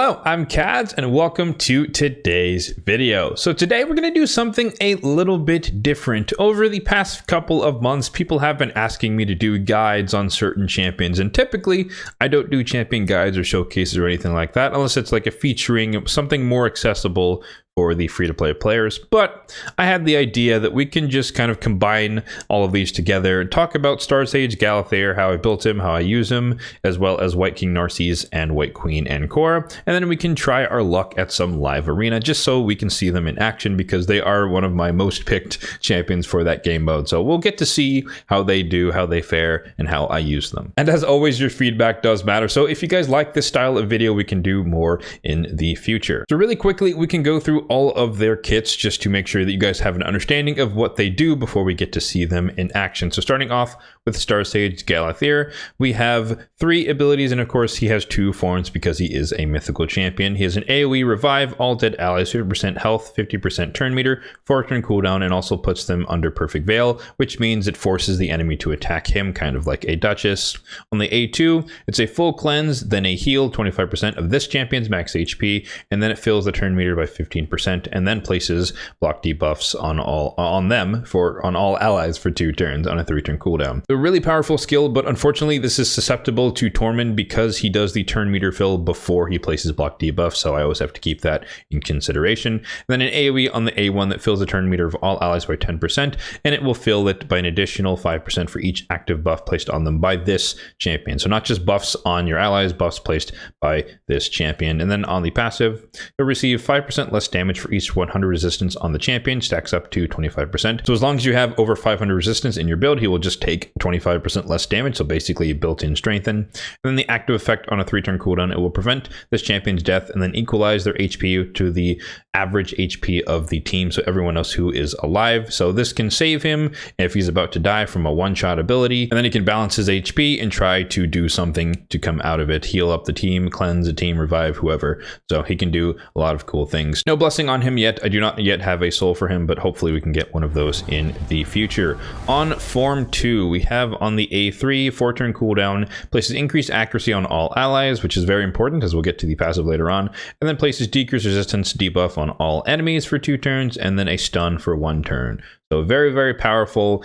Hello, I'm Kads and welcome to today's video. So today we're going to do something a little bit different. Over the past couple of months, people have been asking me to do guides on certain champions, and typically I don't do champion guides or showcases or anything like that unless it's like a featuring something more accessible for the free-to-play players. But I had the idea that we can just kind of combine all of these together and talk about Star Sage Galathair, how I built him, how I use him, as well as White King Narcisse and White Queen Ancora. And then we can try our luck at some live arena just so we can see them in action, because they are one of my most picked champions for that game mode. So we'll get to see how they do, how they fare, and how I use them. And as always, your feedback does matter. So if you guys like this style of video, we can do more in the future. So really quickly, we can go through all of their kits just to make sure that you guys have an understanding of what they do before we get to see them in action. So starting off with Star Sage Galathair, we have 3 abilities, and of course he has 2 forms because he is a mythical champion. He has an AoE revive all dead allies, 50% health, 50% turn meter, 4 turn cooldown, and also puts them under perfect veil, which means it forces the enemy to attack him, kind of like a Duchess. On the A2, it's a full cleanse, then a heal, 25% of this champion's max HP, and then it fills the turn meter by 15%, and then places block debuffs on all allies for 2 turns on a 3-turn cooldown. A really powerful skill, but unfortunately this is susceptible to Tormund because he does the turn meter fill before he places block debuffs, so I always have to keep that in consideration. And then an AoE on the A1 that fills the turn meter of all allies by 10%, and it will fill it by an additional 5% for each active buff placed on them by this champion. So not just buffs on your allies, buffs placed by this champion. And then on the passive, you'll receive 5% less damage for each 100 resistance on the champion, stacks up to 25%. So as long as you have over 500 resistance in your build, he will just take 25% less damage, so basically built-in strengthen. And then the active effect on a 3-turn cooldown, it will prevent this champion's death and then equalize their HP to the average HP of the team, so everyone else who is alive. So this can save him if he's about to die from a one-shot ability, and then he can balance his HP and try to do something to come out of it, heal up the team, cleanse the team, revive whoever. So he can do a lot of cool things. No blessing on him yet. I do not yet have a soul for him, but hopefully we can get one of those in the future. On Form 2, we have on the A3, 4-turn cooldown, places increased accuracy on all allies, which is very important as we'll get to the passive later on, and then places decreased resistance debuff on all enemies for 2 turns, and then a stun for 1 turn. So very, very powerful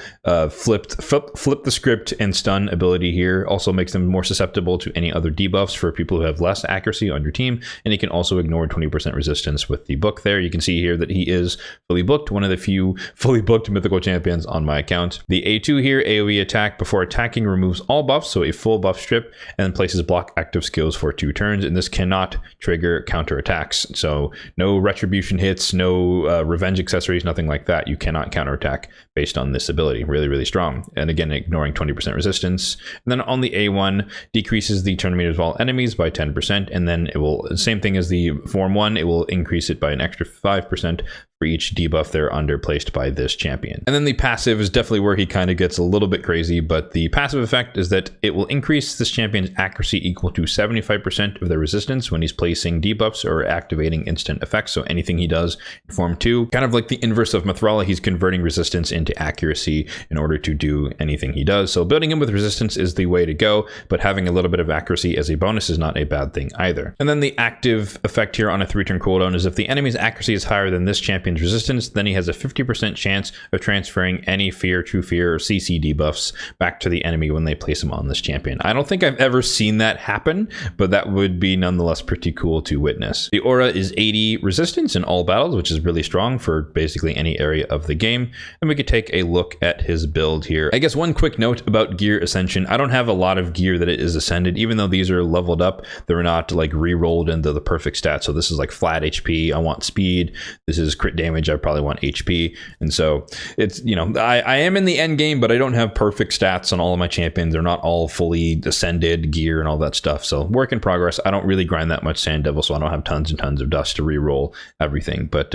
flip the script and stun ability here. Also makes them more susceptible to any other debuffs for people who have less accuracy on your team. And he can also ignore 20% resistance with the book there. You can see here that he is fully booked, one of the few fully booked mythical champions on my account. The A2 here, AoE attack before attacking, removes all buffs, so a full buff strip, and then places block active skills for 2 turns. And this cannot trigger counter attacks. So no retribution hits, no revenge accessories, nothing like that. You cannot counter attack based on this ability. Really, really strong. And again, ignoring 20% resistance. And then on the A1, decreases the turn meters of all enemies by 10%, and then it will, same thing as the Form 1, it will increase it by an extra 5% for each debuff they're under placed by this champion. And then the passive is definitely where he kind of gets a little bit crazy, but the passive effect is that it will increase this champion's accuracy equal to 75% of their resistance when he's placing debuffs or activating instant effects. So anything he does in Form 2, kind of like the inverse of Mithrala, he's converting resistance into accuracy in order to do anything he does. So building him with resistance is the way to go, but having a little bit of accuracy as a bonus is not a bad thing either. And then the active effect here on a 3-turn cooldown is if the enemy's accuracy is higher than this champion's resistance, then he has a 50% chance of transferring any fear, true fear, or CC debuffs back to the enemy when they place him on this champion. I don't think I've ever seen that happen, but that would be nonetheless pretty cool to witness. The aura is 80 resistance in all battles, which is really strong for basically any area of the game. And we could take a look at his build here. I guess one quick note about gear ascension. I don't have a lot of gear that it is ascended, even though these are leveled up, they're not like re-rolled into the perfect stats. So this is like flat HP. I want speed. This is crit damage. I probably want HP. And so it's, you know, I am in the end game, but I don't have perfect stats on all of my champions. They're not all fully ascended gear and all that stuff. So work in progress. I don't really grind that much Sand Devil, so I don't have tons and tons of dust to re-roll everything. But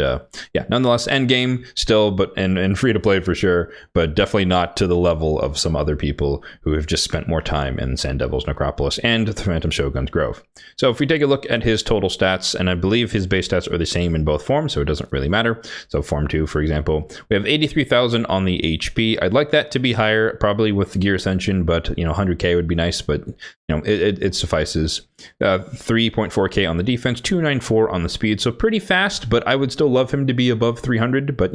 yeah, nonetheless, end game still, but and free to play for sure, but definitely not to the level of some other people who have just spent more time in Sand Devil's Necropolis and the Phantom Shogun's Grove. So if we take a look at his total stats, and I believe his base stats are the same in both forms, so it doesn't really matter. So form 2, for example, we have 83,000 on the HP. I'd like that to be higher, probably with the Gear Ascension, but 100k would be nice, but it suffices. 3.4k on the defense, 294 on the speed, so pretty fast, but I would still love him to be above 300, but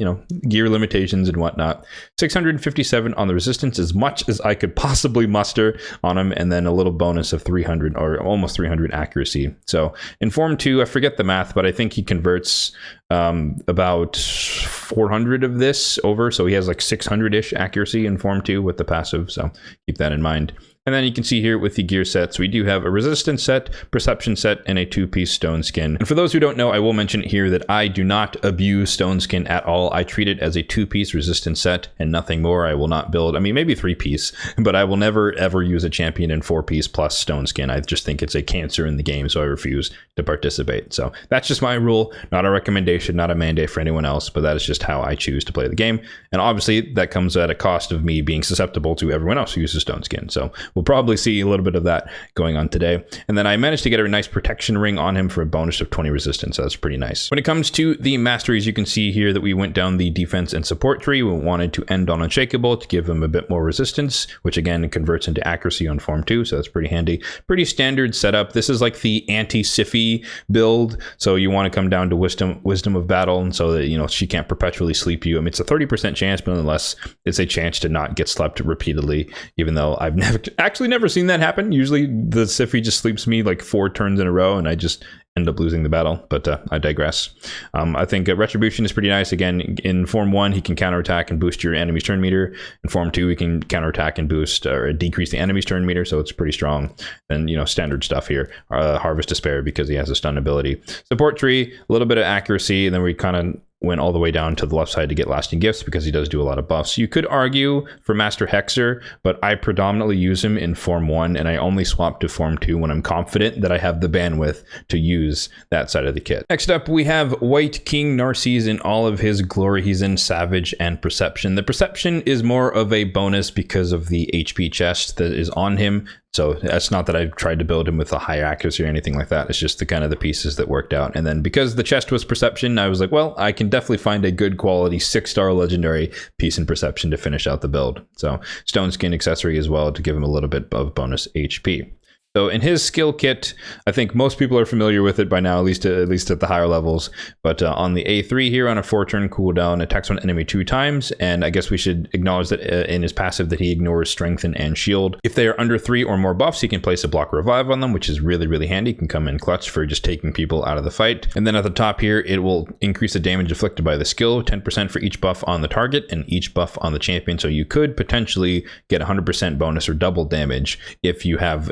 gear limitations and whatnot. 657 on the resistance, as much as I could possibly muster on him, and then a little bonus of 300 or almost 300 accuracy. So in form 2, I forget the math, but I think he converts about 400 of this over, so he has like 600-ish accuracy in form 2 with the passive, so keep that in mind. And then you can see here with the gear sets, we do have a resistance set, perception set, and a 2-piece stone skin. And for those who don't know, I will mention here that I do not abuse stone skin at all. I treat it as a 2-piece resistance set and nothing more. I will not build, maybe 3-piece, but I will never ever use a champion in 4-piece plus stone skin. I just think it's a cancer in the game, so I refuse to participate. So that's just my rule, not a recommendation, not a mandate for anyone else, but that is just how I choose to play the game. And obviously that comes at a cost of me being susceptible to everyone else who uses stone skin. So we'll probably see a little bit of that going on today. And then I managed to get a nice protection ring on him for a bonus of 20 resistance. So that's pretty nice. When it comes to the masteries, you can see here that we went down the defense and support tree. We wanted to end on Unshakable to give him a bit more resistance, which again converts into accuracy on form 2. So that's pretty handy. Pretty standard setup. This is like the anti-Siphi build. So you want to come down to wisdom of battle, and so that she can't perpetually sleep you. It's a 30% chance, but nonetheless, it's a chance to not get slept repeatedly, even though I've never seen that happen. Usually the Siphi just sleeps me like 4 turns in a row and I just end up losing the battle, but I digress. I think Retribution is pretty nice. Again, in form 1, he can counterattack and boost your enemy's turn meter. In form 2, he can counterattack and boost or decrease the enemy's turn meter, so it's pretty strong. Then, standard stuff here. Harvest Despair because he has a stun ability. Support tree, a little bit of accuracy, and then we kind of went all the way down to the left side to get Lasting Gifts because he does do a lot of buffs. You could argue for Master Hexer, but I predominantly use him in form 1 and I only swap to form 2 when I'm confident that I have the bandwidth to use that side of the kit. Next up, we have White King Narcisse in all of his glory. He's in Savage and Perception. The Perception is more of a bonus because of the HP chest that is on him. So that's not that I tried to build him with a higher accuracy or anything like that. It's just the kind of the pieces that worked out. And then because the chest was Perception, I was like, well, I can definitely find a good quality 6-star legendary piece in Perception to finish out the build. So stone skin accessory as well to give him a little bit of bonus HP. So in his skill kit, I think most people are familiar with it by now, at least at the higher levels. But on the A3 here, on a 4-turn cooldown, attacks one enemy 2 times. And I guess we should acknowledge that in his passive that he ignores Strengthen and Shield. If they are under 3 or more buffs, he can place a Block Revive on them, which is really, really handy. It can come in clutch for just taking people out of the fight. And then at the top here, it will increase the damage inflicted by the skill, 10% for each buff on the target and each buff on the champion. So you could potentially get 100% bonus or double damage if you have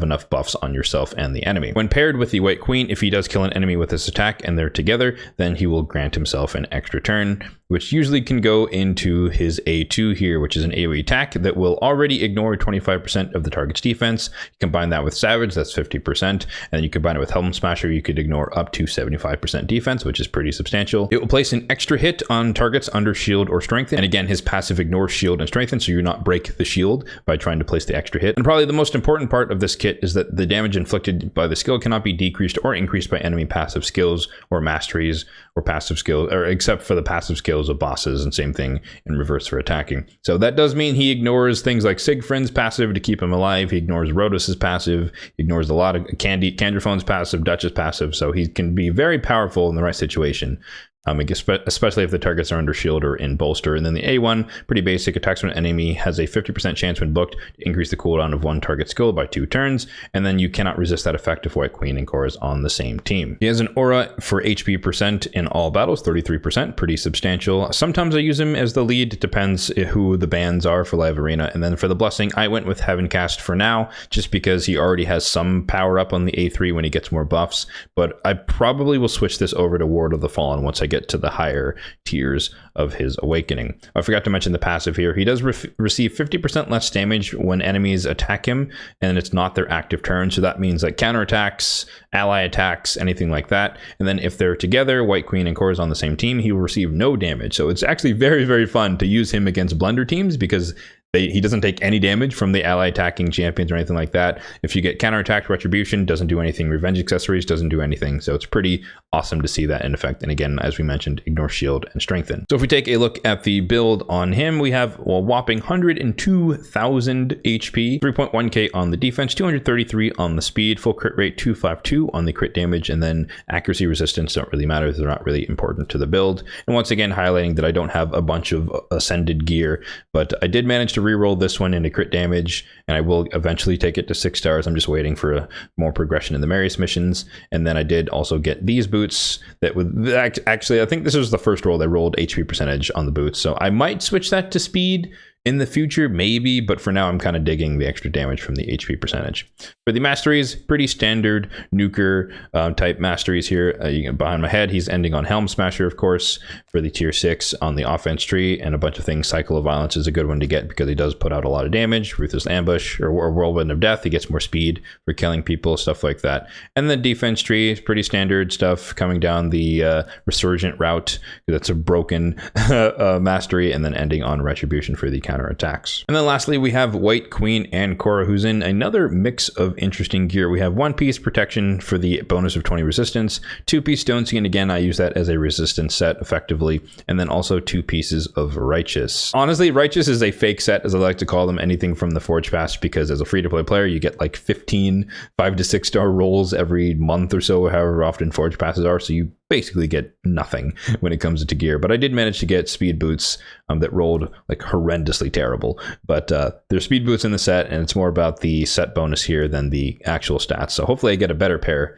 enough buffs on yourself and the enemy. When paired with the White Queen, if he does kill an enemy with this attack and they're together, then he will grant himself an extra turn, which usually can go into his A2 here, which is an AoE attack that will already ignore 25% of the target's defense. You combine that with Savage, that's 50%, and then you combine it with Helm Smasher, you could ignore up to 75% defense, which is pretty substantial. It will place an extra hit on targets under Shield or Strengthen, and again, his passive ignores Shield and Strengthen, so you not break the shield by trying to place the extra hit. And probably the most important part of this kit is that the damage inflicted by the skill cannot be decreased or increased by enemy passive skills or masteries or passive skills, or except for the passive skills of bosses, and same thing in reverse for attacking. So that does mean he ignores things like Sigfrin's passive to keep him alive. He ignores Rhodos's passive. He ignores a lot of Candraphone's passive, Dutch's passive. So he can be very powerful in the right situation. Especially if the targets are under shield or in bolster. And then the A1, pretty basic, attacks when an enemy has a 50% chance when booked to increase the cooldown of one target skill by 2 turns, and then you cannot resist that effect if White Queen and Core is on the same team. He has an aura for HP percent in all battles, 33%, pretty substantial. Sometimes I use him as the lead, it depends who the bans are for Live Arena. And then for the blessing, I went with Heaven Cast for now, just because he already has some power up on the A3 when he gets more buffs, but I probably will switch this over to Ward of the Fallen once I get get to the higher tiers of his awakening. I forgot to mention the passive here. He does receive 50% less damage when enemies attack him, and it's not their active turn. So that means like counterattacks, ally attacks, anything like that. And then if they're together, White Queen and Korra's on the same team, he will receive no damage. So it's actually very, very fun to use him against blender teams because he doesn't take any damage from the ally attacking champions or anything like that. If you get counterattacked, Retribution doesn't do anything. Revenge accessories doesn't do anything. So it's pretty awesome to see that in effect. And again, as we mentioned, ignore shield and strengthen. So if we take a look at the build on him, we have a whopping 102,000 HP, 3.1k on the defense, 233 on the speed, full crit rate 252 on the crit damage, and then accuracy resistance don't really matter. They're not really important to the build. And once again, highlighting that I don't have a bunch of ascended gear, but I did manage to reroll this one into crit damage, and I will eventually take it to 6 stars. I'm just waiting for more progression in the Marius missions. And then I did also get these boots that would actually, I think this was the first roll that rolled HP percentage on the boots. So I might switch that to speed in the future, maybe, but for now I'm kind of digging the extra damage from the HP percentage. For the masteries, pretty standard nuker type masteries here. Behind my head, he's ending on Helm Smasher, of course, for the tier 6 on the offense tree, and a bunch of things. Cycle of Violence is a good one to get because he does put out a lot of damage. Ruthless Ambush or Whirlwind of Death, he gets more speed for killing people, stuff like that. And the defense tree is pretty standard stuff coming down the Resurgent route, that's a broken mastery, and then ending on Retribution for the counter attacks. And then lastly, we have White Queen and Korra, who's in another mix of interesting gear. We have 1-piece protection for the bonus of 20 resistance, 2-piece Stone Skin, again I use that as a resistance set effectively, and then also 2 pieces of Righteous. Honestly, Righteous is a fake set, as I like to call them, anything from the Forge Pass, because as a free-to-play player you get like 15 5 to 6 star rolls every month or so, however often Forge Passes are, so you basically get nothing when it comes to gear. But I did manage to get speed boots that rolled like horrendously terrible, but there's speed boots in the set, and it's more about the set bonus here than the actual stats. So hopefully I get a better pair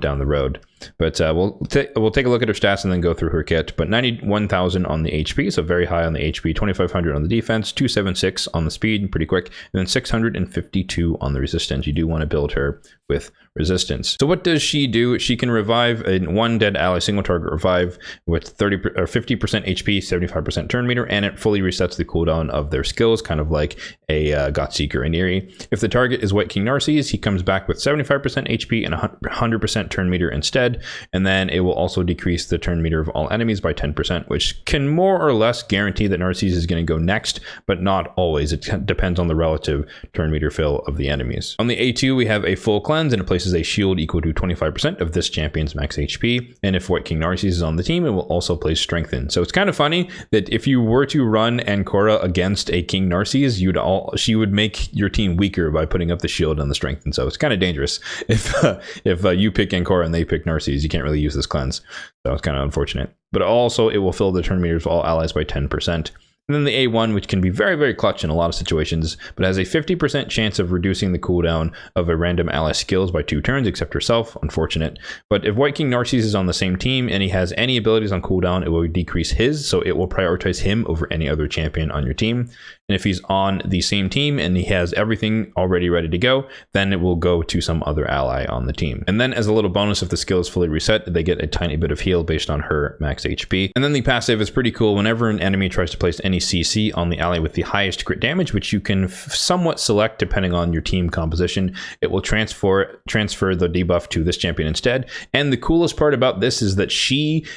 down the road. But we'll take a look at her stats and then go through her kit. But 91,000 on the HP, so very high on the HP, 2,500 on the defense, 276 on the speed, pretty quick, and then 652 on the resistance. You do want to build her with resistance. So what does she do? She can revive one dead ally single target revive with 50% HP, 75% turn meter, and it fully resets the cooldown of their skills, kind of like a Godseeker in Eerie. If the target is White King Narcisse, he comes back with 75% HP and 100% turn meter instead, and then it will also decrease the turn meter of all enemies by 10%, which can more or less guarantee that Narcisse is going to go next, but not always. It depends on the relative turn meter fill of the enemies. On the A2, we have a full cleanse, and it places a shield equal to 25% of this champion's max HP, and if White King Narcisse is on the team, it will also place strengthen. So it's kind of funny that if you were to run Korra against a King Narcisse, she would make your team weaker by putting up the shield and the strengthen. So it's kind of dangerous if you pick Korra and they pick Narcisse, you can't really use this cleanse. So it's kind of unfortunate. But also it will fill the turn meters of all allies by 10%. And then the A1, which can be very, very clutch in a lot of situations, but has a 50% chance of reducing the cooldown of a random ally skills by 2 turns, except herself. Unfortunate. But if White King Narcisse is on the same team and he has any abilities on cooldown, it will decrease his, so it will prioritize him over any other champion on your team. And if he's on the same team and he has everything already ready to go, then it will go to some other ally on the team. And then as a little bonus, if the skill is fully reset, they get a tiny bit of heal based on her max HP. And then the passive is pretty cool. Whenever an enemy tries to place any CC on the ally with the highest crit damage, which you can somewhat select depending on your team composition, it will transfer the debuff to this champion instead. And the coolest part about this is that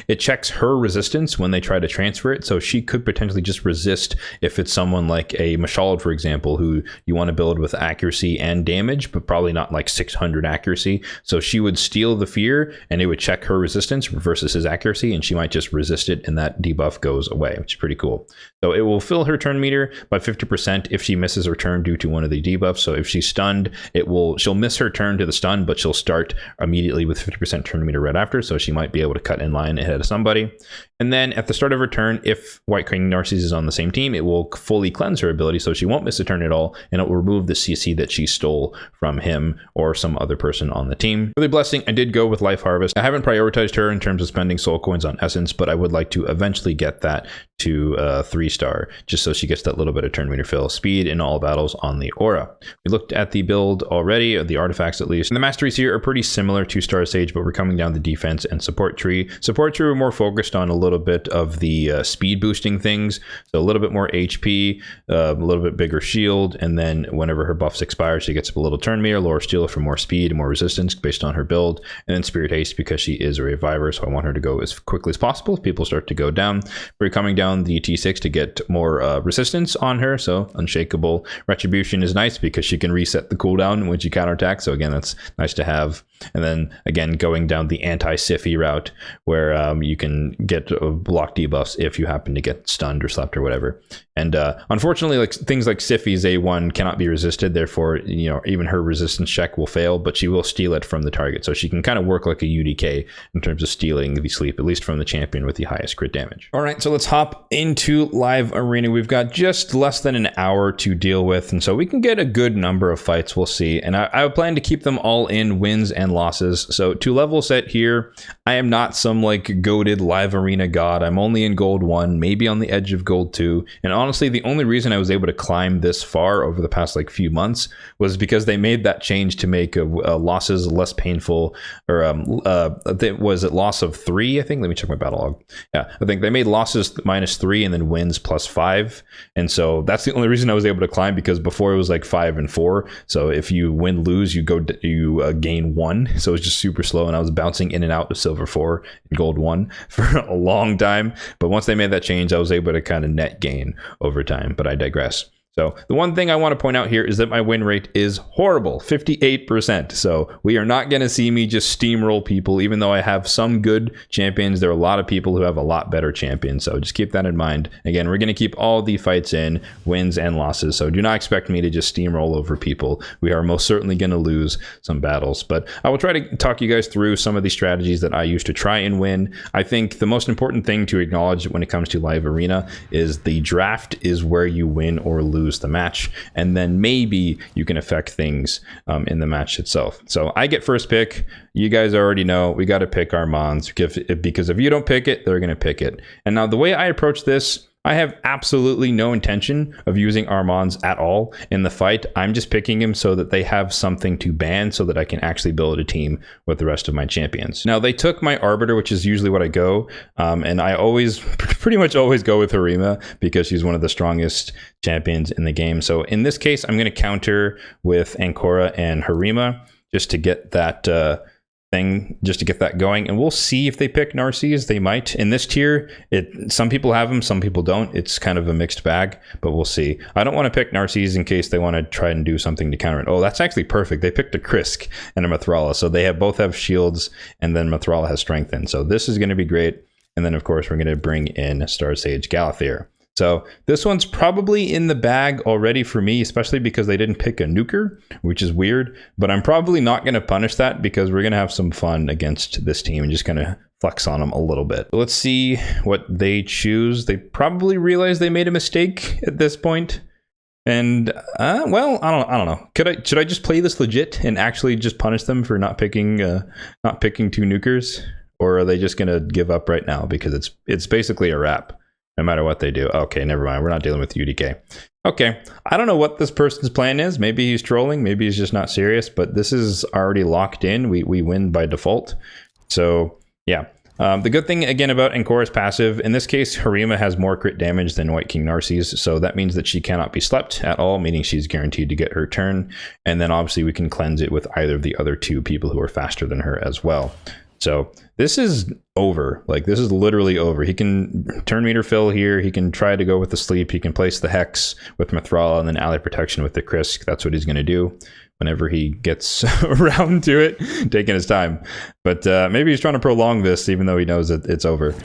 it checks her resistance when they try to transfer it. So she could potentially just resist if it's someone like a Mashald, for example, who you want to build with accuracy and damage, but probably not like 600 accuracy. So she would steal the fear and it would check her resistance versus his accuracy, and she might just resist it and that debuff goes away, which is pretty cool. So it will fill her turn meter by 50% if she misses her turn due to one of the debuffs. So if she's stunned, she'll miss her turn to the stun, but she'll start immediately with 50% turn meter right after, so she might be able to cut in line ahead of somebody. And then at the start of her turn, if White King Narcisse is on the same team, it will fully cleanse her ability, so she won't miss a turn at all, and it will remove the CC that she stole from him or some other person on the team. For the blessing, I did go with Life Harvest. I haven't prioritized her in terms of spending soul coins on Essence, but I would like to eventually get that to 3 star, just so she gets that little bit of turn meter fill, speed in all battles on the aura. We looked at the build already, or the artifacts at least, and the masteries here are pretty similar to Star Sage, but we're coming down the defense and support tree. Support tree, we're more focused on a little bit of the speed boosting things, so a little bit more HP, a little bit bigger shield, and then whenever her buffs expire, she gets a little turn meter, lower steal for more speed and more resistance based on her build, and then Spirit Haste because she is a reviver, so I want her to go as quickly as possible if people start to go down. We're coming down the T6 to get more resistance on her, so Unshakable Retribution is nice because she can reset the cooldown when she counterattacks, so again, that's nice to have. And then again, going down the anti-Siffy route where you can get block debuffs if you happen to get stunned or slept or whatever. And unfortunately, like things like Siffy's A1 cannot be resisted, therefore, you know, even her resistance check will fail, but she will steal it from the target. So she can kind of work like a UDK in terms of stealing the sleep, at least from the champion with the highest crit damage. All right, so let's hop into live arena. We've got just less than an hour to deal with, and so we can get a good number of fights, we'll see. And I plan to keep them all in wins and losses. So to level set here, I am not some like goated live arena god. I'm only in gold 1, maybe on the edge of gold 2. And honestly, the only reason I was able to climb this far over the past like few months was because they made that change to make losses less painful, or was it loss of 3? I think, let me check my battle log. Yeah, I think they made losses -3 and then wins +5. And so that's the only reason I was able to climb, because before it was like 5 and 4. So if you win, lose, you gain 1. So it's just super slow, and I was bouncing in and out of silver 4 and gold 1 for a long time. But once they made that change, I was able to kind of net gain over time, but I digress. So the one thing I want to point out here is that my win rate is horrible, 58%. So we are not going to see me just steamroll people, even though I have some good champions. There are a lot of people who have a lot better champions. So just keep that in mind. Again, we're going to keep all the fights in, wins and losses. So do not expect me to just steamroll over people. We are most certainly going to lose some battles, but I will try to talk you guys through some of the strategies that I use to try and win. I think the most important thing to acknowledge when it comes to live arena is the draft is where you win or lose the match, and then maybe you can affect things in the match itself. So I get first pick. You guys already know we got to pick our Mons, because if you don't pick it, they're going to pick it. And now the way I approach this, I have absolutely no intention of using Armands at all in the fight. I'm just picking him so that they have something to ban so that I can actually build a team with the rest of my champions. Now, they took my Arbiter, which is usually what I go, and I pretty much always go with Harima because she's one of the strongest champions in the game. So in this case, I'm going to counter with Ancora and Harima just to get that just to get that going, and we'll see if they pick Narcisse. They might. In this tier, some people have them, some people don't. It's kind of a mixed bag, but we'll see. I don't want to pick Narcisse in case they want to try and do something to counter it. Oh, that's actually perfect. They picked a Krisk and a Mithrala, so they both have shields, and then Mithrala has strengthen. So this is going to be great. And then, of course, we're going to bring in Star Sage Galathir. So this one's probably in the bag already for me, especially because they didn't pick a nuker, which is weird, but I'm probably not going to punish that because we're going to have some fun against this team and just kind of flex on them a little bit. Let's see what they choose. They probably realize they made a mistake at this point. And well, I don't know. Should I just play this legit and actually just punish them for not picking 2 nukers, or are they just going to give up right now because it's basically a wrap? No matter what they do. Okay, never mind. We're not dealing with UDK. Okay, I don't know what this person's plan is. Maybe he's trolling. Maybe he's just not serious. But this is already locked in. We win by default. So, yeah. The good thing, again, about Ancora's passive, in this case, Harima has more crit damage than White King Narcisse. So that means that she cannot be slept at all, meaning she's guaranteed to get her turn. And then, obviously, we can cleanse it with either of the other 2 people who are faster than her as well. So this is over. Like, this is literally over. He can turn meter fill here. He can try to go with the sleep. He can place the Hex with Mithrala and then ally protection with the Krisk. That's what he's going to do whenever he gets around to it, taking his time. But maybe he's trying to prolong this even though he knows that it's over.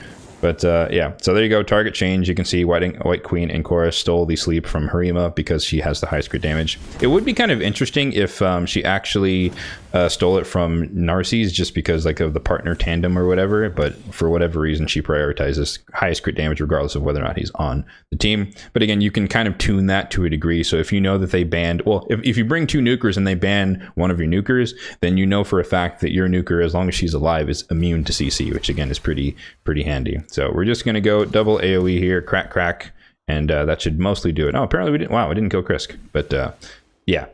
But yeah, so there you go. Target change. You can see White Queen Ancora stole the sleep from Harima because she has the highest crit damage. It would be kind of interesting if she actually stole it from Narcisse just because like of the partner tandem or whatever. But for whatever reason, she prioritizes highest crit damage regardless of whether or not he's on the team. But again, you can kind of tune that to a degree. So if you know that they banned, well, if you bring 2 nukers and they ban one of your nukers, then you know for a fact that your nuker, as long as she's alive, is immune to CC, which again is pretty handy. So we're just going to go double AoE here, crack, And that should mostly do it. Oh, apparently we didn't. Wow, we didn't kill Krisk. But yeah.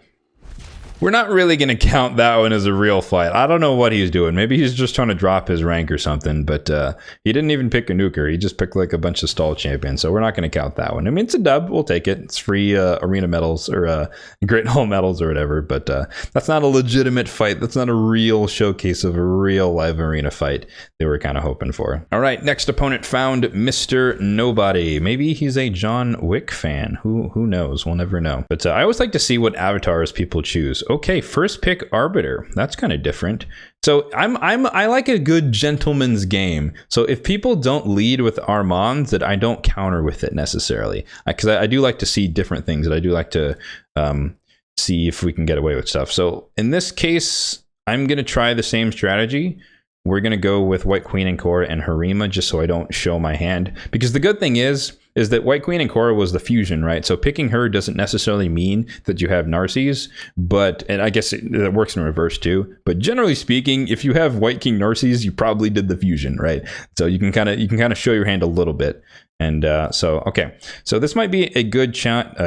We're not really going to count that one as a real fight. I don't know what he's doing. Maybe he's just trying to drop his rank or something. But he didn't even pick a nuker. He just picked like a bunch of stall champions. So we're not going to count that one. I mean, it's a dub. We'll take it. It's free arena medals or Great Hall medals or whatever. But that's not a legitimate fight. That's not a real showcase of a real live arena fight they were kind of hoping for. All right, next opponent found Mr. Nobody. Maybe he's a John Wick fan. Who knows? We'll never know. But I always like to see what avatars people choose. Okay, first pick Arbiter. That's kind of different. So I like a good gentleman's game. So if people don't lead with Armands, that I don't counter with it necessarily, because I do like to see different things. That I do like to see if we can get away with stuff. So in this case, I'm gonna try the same strategy. We're gonna go with White Queen and Korra and Harima, just so I don't show my hand. Because the good thing is that White Queen and Korra was the fusion, right? So picking her doesn't necessarily mean that you have Narcies, and I guess it works in reverse too. But generally speaking, if you have White King Narcies, you probably did the fusion, right? So you can kind of show your hand a little bit. And okay, so this might be a good time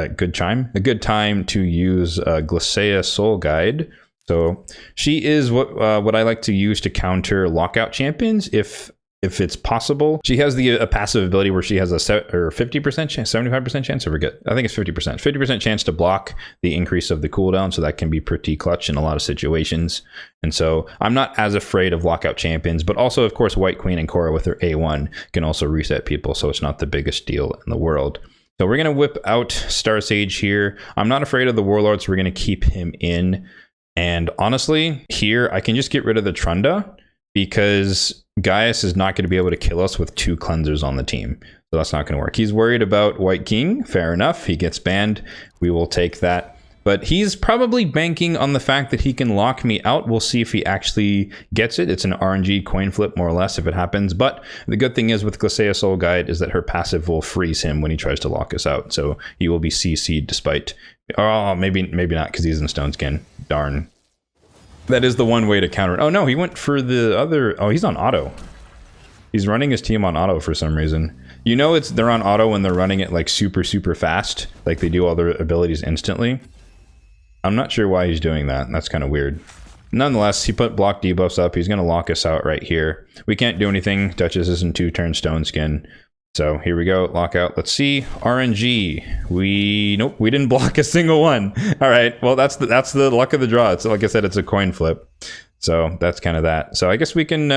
to use Glacea Soul Guide. So she is what I like to use to counter lockout champions if it's possible. She has a passive ability where she has a 50% chance, 75% chance, I forget. I think it's 50% chance to block the increase of the cooldown. So that can be pretty clutch in a lot of situations. And so I'm not as afraid of lockout champions, but also of course White Queen and Korra with her A1 can also reset people. So it's not the biggest deal in the world. So we're going to whip out Star Sage here. I'm not afraid of the Warlord, so we're going to keep him in. And honestly, here I can just get rid of the Trunda because Gaius is not going to be able to kill us with 2 cleansers on the team. So that's not going to work. He's worried about White King. Fair enough. He gets banned. We will take that. But he's probably banking on the fact that he can lock me out. We'll see if he actually gets it. It's an RNG coin flip, more or less, if it happens. But the good thing is with Glacea Soul Guide is that her passive will freeze him when he tries to lock us out. So he will be CC'd despite... Oh, maybe not because he's in Stone Skin. Darn. That is the one way to counter it. Oh no, he went for the other... Oh, he's on auto. He's running his team on auto for some reason. You know they're on auto when they're running it like super fast. Like they do all their abilities instantly. I'm not sure why he's doing that. That's kind of weird. Nonetheless, he put block debuffs up. He's going to lock us out right here. We can't do anything. Duchess is in 2-turn Stone Skin. So here we go, lockout. Let's see, RNG. Nope, we didn't block a single one. All right, well that's the luck of the draw. It's like I said, it's a coin flip. So that's kind of that. So I guess we can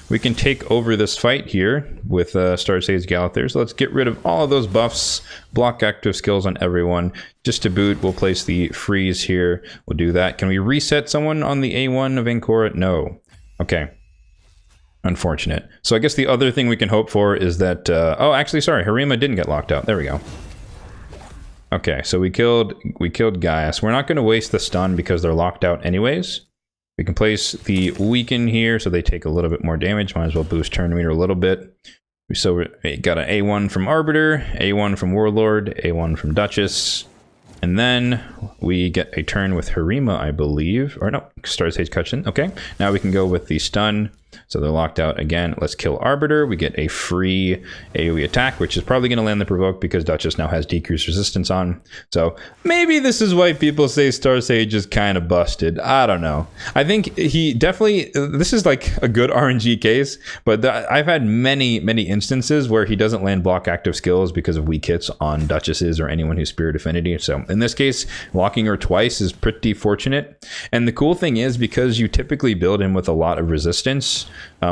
take over this fight here with Star Sage Galather. So let's get rid of all of those buffs, block active skills on everyone. Just to boot, we'll place the freeze here. We'll do that. Can we reset someone on the A1 of Ancora? No. Okay. Unfortunate. So I guess the other thing we can hope for is that... oh, actually, sorry. Harima didn't get locked out. There we go. Okay, so we killed Gaius. We're not going to waste the stun because they're locked out anyways. We can place the weaken here so they take a little bit more damage. Might as well boost turn meter a little bit. So we got an A1 from Arbiter, A1 from Warlord, A1 from Duchess. And then we get a turn with Harima, I believe. Or no, Star Sage Cutscene. Okay, now we can go with the stun. So they're locked out again. Let's kill Arbiter. We get a free AoE attack, which is probably going to land the provoke because Duchess now has decreased resistance on. So maybe this is why people say Star Sage is kind of busted. I don't know. I think he definitely... This is like a good RNG case, but I've had many instances where he doesn't land block active skills because of weak hits on Duchesses or anyone who's Spirit Affinity. So in this case, locking her twice is pretty fortunate. And the cool thing is because you typically build him with a lot of resistance,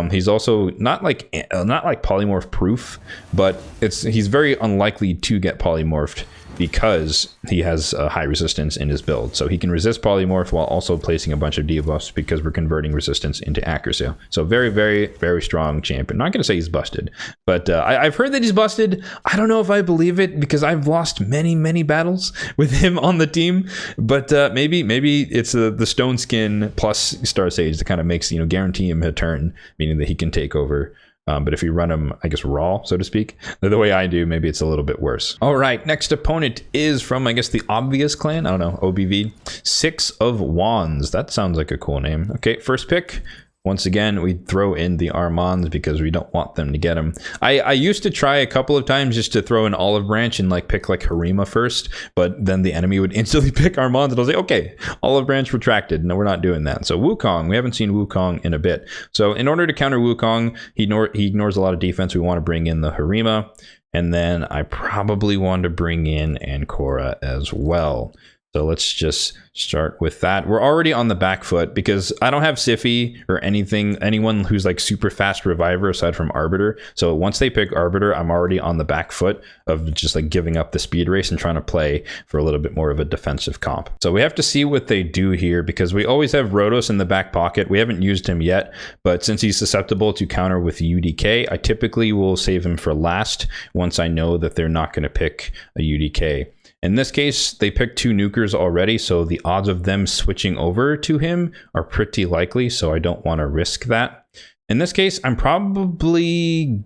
he's also not like polymorph proof, but he's very unlikely to get polymorphed because he has a high resistance in his build. So he can resist polymorph while also placing a bunch of debuffs because we're converting resistance into accuracy. So very strong champion. Not going to say he's busted, but I've heard that he's busted. I don't know if I believe it because I've lost many battles with him on the team, but maybe it's the Stone Skin plus Star Sage that kind of makes, guarantee him a turn, meaning that he can take over. But if you run him, I guess, raw, so to speak, the way I do, maybe it's a little bit worse. All right, next opponent is from, I guess, the obvious clan. I don't know, OBV. 6 of Wands. That sounds like a cool name. Okay, first pick. Once again, we throw in the Armands because we don't want them to get him. I used to try a couple of times just to throw an Olive Branch and like pick like Harima first, but then the enemy would instantly pick Armands, and I was like, okay, Olive Branch retracted. No, we're not doing that. So Wukong, we haven't seen Wukong in a bit. So in order to counter Wukong, he ignores a lot of defense. We want to bring in the Harima, and then I probably want to bring in Ancora as well. So let's just start with that. We're already on the back foot because I don't have Siphi or anyone who's like super fast reviver aside from Arbiter. So once they pick Arbiter, I'm already on the back foot of just like giving up the speed race and trying to play for a little bit more of a defensive comp. So we have to see what they do here because we always have Rhodos in the back pocket. We haven't used him yet, but since he's susceptible to counter with UDK, I typically will save him for last once I know that they're not going to pick a UDK. In this case, they picked 2 nukers already, so the odds of them switching over to him are pretty likely, so I don't want to risk that. In this case, I'm probably...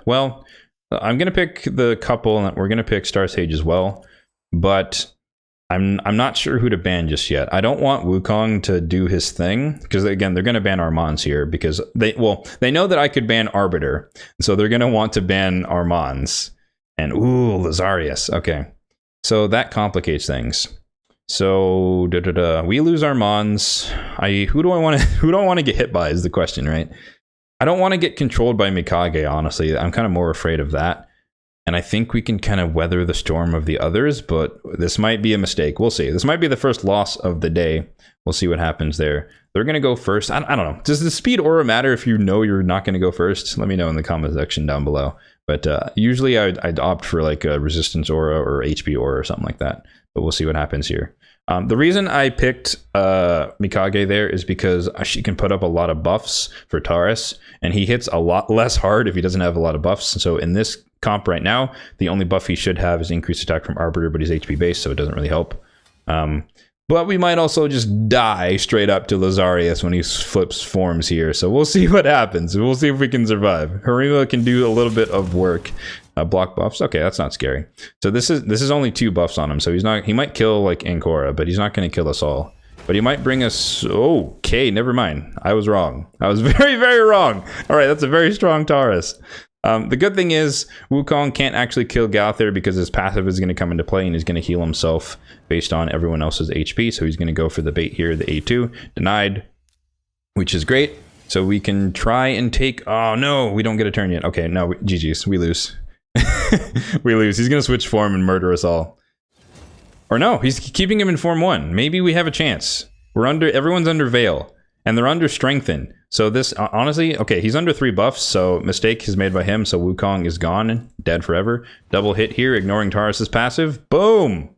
well, I'm going to pick the couple, and we're going to pick Star Sage as well, but I'm not sure who to ban just yet. I don't want Wukong to do his thing, because again, they're going to ban Armands here, because they know that I could ban Arbiter, so they're going to want to ban Armands. And ooh, Lazarius. Okay, so that complicates things. So we lose Armands. Who do I want to get hit by is the question, right? I don't want to get controlled by Mikage, honestly. I'm kind of more afraid of that. And I think we can kind of weather the storm of the others, but this might be a mistake. We'll see. This might be the first loss of the day. We'll see what happens there. They're going to go first. I don't know. Does the speed aura matter if you know you're not going to go first? Let me know in the comment section down below. But usually I'd opt for like a resistance aura or HP aura or something like that. But we'll see what happens here. The reason I picked Mikage there is because she can put up a lot of buffs for Taurus, and he hits a lot less hard if he doesn't have a lot of buffs. So in this comp right now, the only buff he should have is increased attack from Arbiter, but he's HP based, so it doesn't really help. But we might also just die straight up to Lazarius when he flips forms here. So we'll see what happens. We'll see if we can survive. Harima can do a little bit of work. Block buffs. Okay, that's not scary. So this is only 2 buffs on him. So he might kill like Ancora, but he's not going to kill us all. But he might bring us... Okay, never mind. I was wrong. I was very, very wrong. All right, that's a very strong Taurus. The good thing is Wukong can't actually kill Galther because his passive is going to come into play and he's going to heal himself based on everyone else's HP. So he's going to go for the bait here, the A2. Denied, which is great. So we can try and take... Oh, no, we don't get a turn yet. Okay, no, GG's. We lose. We lose. He's going to switch form and murder us all. Or no, he's keeping him in Form 1. Maybe we have a chance. Everyone's under Veil. And they're under Strengthen. So this, honestly, okay, he's under 3 buffs, so mistake is made by him, so Wukong is gone, dead forever. Double hit here, ignoring Taurus's passive. Boom!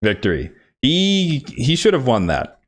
Victory. He should have won that.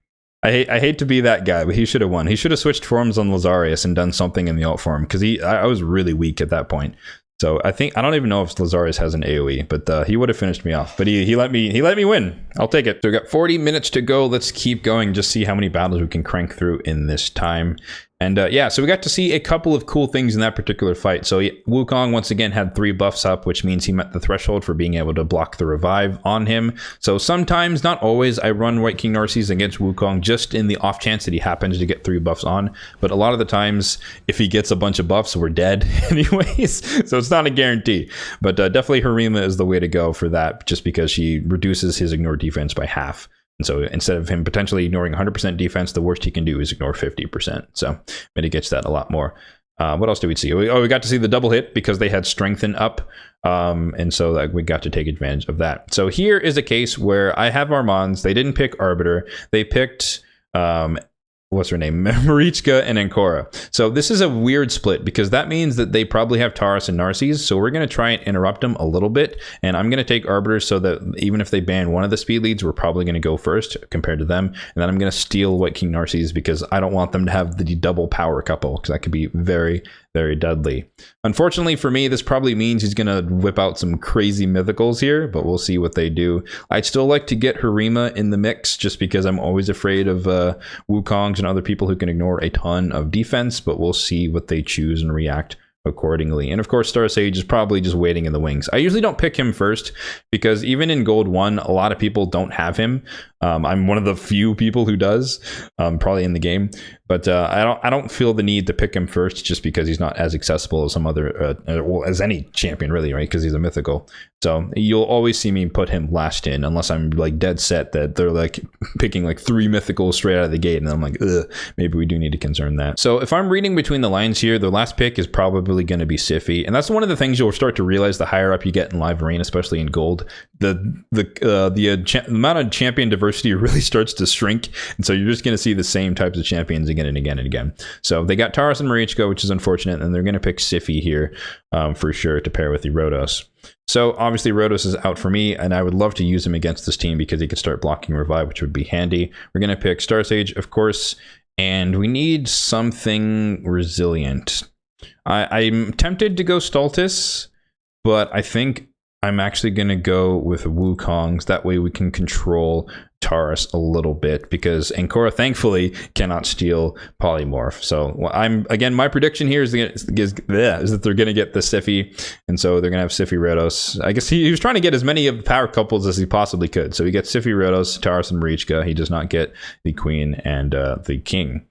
I hate to be that guy, but he should have won. He should have switched forms on Lazarius and done something in the alt form, because I was really weak at that point. So I don't even know if Lazarius has an AoE, but he would have finished me off. But he let me win. I'll take it. So we got 40 minutes to go. Let's keep going. Just see how many battles we can crank through in this time. And yeah, so we got to see a couple of cool things in that particular fight. So Wukong once again had 3 buffs up, which means he met the threshold for being able to block the revive on him. So sometimes, not always, I run White King Narcisse against Wukong just in the off chance that he happens to get 3 buffs on. But a lot of the times, if he gets a bunch of buffs, we're dead anyways. So it's not a guarantee. But definitely Harima is the way to go for that, just because she reduces his ignore defense by half. And so instead of him potentially ignoring 100% defense, the worst he can do is ignore 50%. So mitigates that a lot more. What else did we see? We got to see the double hit because they had Strengthen up. And so we got to take advantage of that. So here is a case where I have Armands. They didn't pick Arbiter. They picked... what's her name? Marichka and Ancora. So this is a weird split because that means that they probably have Taurus and Narcisse. So we're going to try and interrupt them a little bit. And I'm going to take Arbiter so that even if they ban one of the speed leads, we're probably going to go first compared to them. And then I'm going to steal White King Narcisse because I don't want them to have the double power couple because that could be very, very deadly. Unfortunately for me, this probably means he's going to whip out some crazy mythicals here, but we'll see what they do. I'd still like to get Harima in the mix just because I'm always afraid of Wukong's and other people who can ignore a ton of defense, but we'll see what they choose and react accordingly. And of course, Star Sage is probably just waiting in the wings. I usually don't pick him first because even in Gold 1, a lot of people don't have him. I'm one of the few people who does, probably in the game, but I don't feel the need to pick him first just because he's not as accessible as some other, well, as any champion really, right? Because he's a mythical. So you'll always see me put him last in, unless I'm like dead set that they're like picking like 3 mythicals straight out of the gate, and I'm like, ugh, maybe we do need to concern that. So if I'm reading between the lines here, the last pick is probably going to be Sify, and that's one of the things you'll start to realize the higher up you get in live arena, especially in gold, the amount of champion diversity really starts to shrink, and so you're just going to see the same types of champions again and again and again. So they got Taurus and Marichka, which is unfortunate, and they're going to pick Sify here for sure to pair with the Rhodos. So obviously Rhodos is out for me, and I would love to use him against this team because he could start blocking Revive, which would be handy. We're going to pick Star Sage, of course, and we need something resilient. I'm tempted to go Stultus, but I think I'm actually going to go with Wukong's. That way we can control Taurus a little bit, because Ankora thankfully cannot steal Polymorph. So my prediction here is that they're going to get the Sify, and so they're going to have Sify Rhodos. I guess he was trying to get as many of the power couples as he possibly could. So he gets Sify Rhodos, Taurus, and Marichka. He does not get the Queen and the King.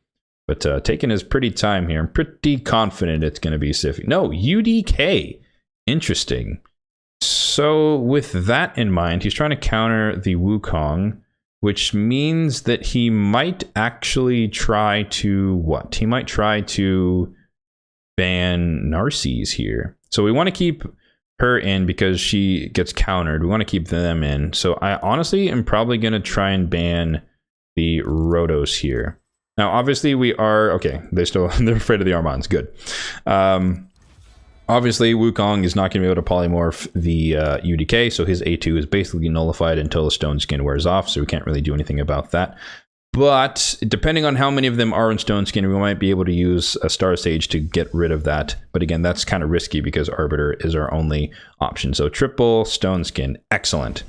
But taking his pretty time here, I'm pretty confident it's going to be Sify. No, UDK. Interesting. So with that in mind, he's trying to counter the Wukong, which means that he might actually try to what? He might try to ban Narcisse here. So we want to keep her in because she gets countered. We want to keep them in. So I honestly am probably going to try and ban the Rhodos here. Now, obviously we are, okay, they're afraid of the Armands. Good. Obviously, Wukong is not going to be able to polymorph the UDK, so his A2 is basically nullified until the Stone Skin wears off, so we can't really do anything about that. But depending on how many of them are in Stone Skin, we might be able to use a Star Sage to get rid of that. But again, that's kind of risky because Arbiter is our only option. So triple Stone Skin. Excellent.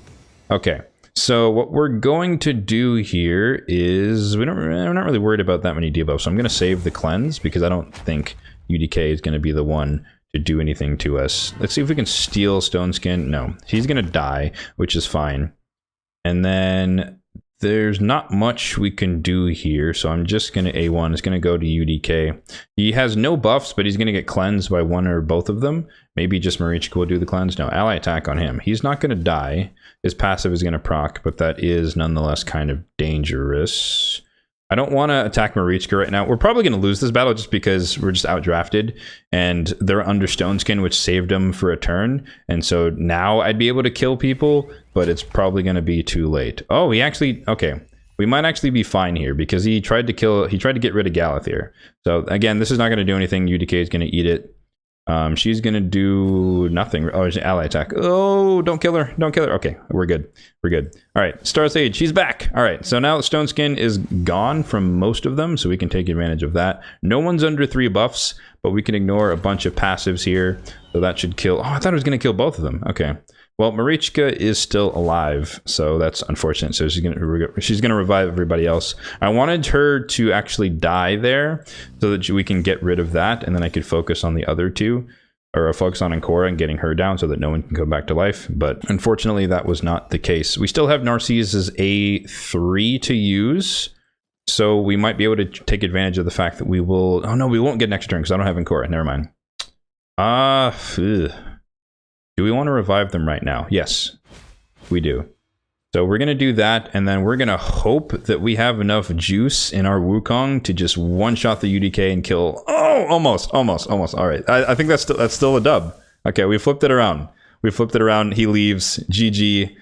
Okay. So what we're going to do here is we're not really worried about that many debuffs. So I'm going to save the cleanse because I don't think UDK is going to be the one to do anything to us. Let's see if we can steal Stone Skin. No, he's going to die, which is fine. And then there's not much we can do here. So I'm just going to A1. It's going to go to UDK. He has no buffs, but he's going to get cleansed by one or both of them. Maybe just Marichka will do the cleanse. No, ally attack on him. He's not going to die. His passive is going to proc, but that is nonetheless kind of dangerous. I don't want to attack Marichka right now. We're probably going to lose this battle just because we're just outdrafted and they're under Stone Skin, which saved them for a turn. And so now I'd be able to kill people, but it's probably going to be too late. Oh, okay. We might actually be fine here because he tried to get rid of Galathir. So again, this is not going to do anything. UDK is going to eat it. She's going to do nothing. Oh, it's an ally attack. Oh, don't kill her. Don't kill her. Okay, we're good. We're good. All right, Star Sage, she's back. All right, so now Stone Skin is gone from most of them, so we can take advantage of that. No one's under 3 buffs, but we can ignore a bunch of passives here. So that should kill. Oh, I thought it was going to kill both of them. Okay. Well, Marichka is still alive, so that's unfortunate. So she's gonna revive everybody else. I wanted her to actually die there so that we can get rid of that, and then I could focus on the other two, or focus on Ankora and getting her down so that no one can come back to life. But unfortunately, that was not the case. We still have Narcisse's A3 to use, so we might be able to take advantage of the fact that we will. Oh no, we won't get an extra turn because I don't have Ankora. Never mind. Do we want to revive them right now? Yes, we do. So we're going to do that, and then we're going to hope that we have enough juice in our Wukong to just one-shot the UDK and kill... Oh, almost. All right. I think that's still a dub. Okay, we flipped it around. He leaves. GG.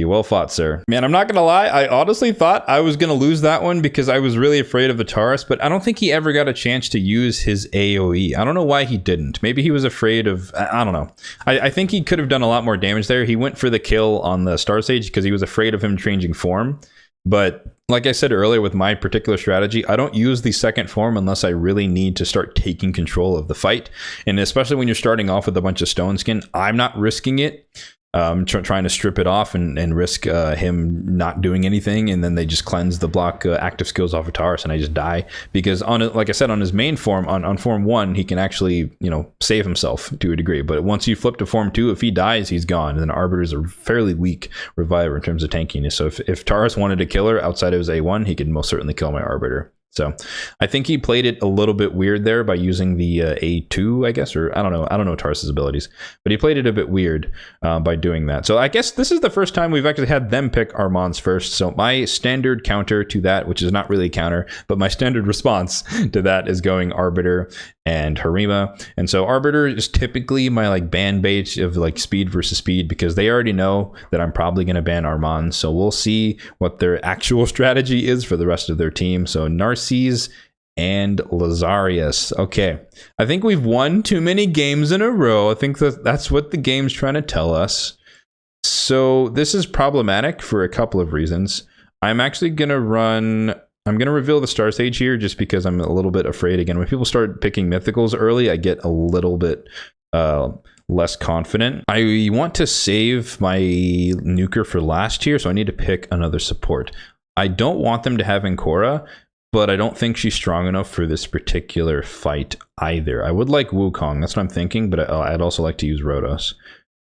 Well fought, sir. Man, I'm not going to lie. I honestly thought I was going to lose that one because I was really afraid of the Taurus, but I don't think he ever got a chance to use his AoE. I don't know why he didn't. Maybe he was afraid of... I don't know. I think he could have done a lot more damage there. He went for the kill on the Star Sage because he was afraid of him changing form. But like I said earlier with my particular strategy, I don't use the second form unless I really need to start taking control of the fight. And especially when you're starting off with a bunch of Stone Skin, I'm not risking it. trying to strip it off and risk him not doing anything, and then they just cleanse the block active skills off of Taurus, and I just die. Because like I said, on his main form, on form 1, he can actually, you know, save himself to a degree. But once you flip to form 2, if he dies, he's gone. And then Arbiter is a fairly weak reviver in terms of tankiness. So if Taurus wanted to kill her outside of his A1, he could most certainly kill my Arbiter. So I think he played it a little bit weird there by using the A2, I guess, or I don't know Taurus's abilities, but he played it a bit weird by doing that. So I guess this is the first time we've actually had them pick our Mons first. So my standard counter to that, which is not really a counter, but my standard response to that is going Arbiter and Harima. And so Arbiter is typically my like ban bait of like speed versus speed, because they already know that I'm probably going to ban Armand. So we'll see what their actual strategy is for the rest of their team. So Narcisse and Lazarius. Okay, I think we've won too many games in a row. I think that's what the game's trying to tell us. So this is problematic for a couple of reasons. I'm actually going to reveal the star stage here just because I'm a little bit afraid. Again, when people start picking mythicals early, I get a little bit less confident. I want to save my nuker for last here, so I need to pick another support. I don't want them to have Ancora, but I don't think she's strong enough for this particular fight either. I would like Wukong, that's what I'm thinking, but I'd also like to use Rhodos.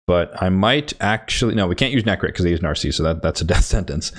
But I might actually... No, we can't use Necrit because they use Narcisse, so that's a death sentence.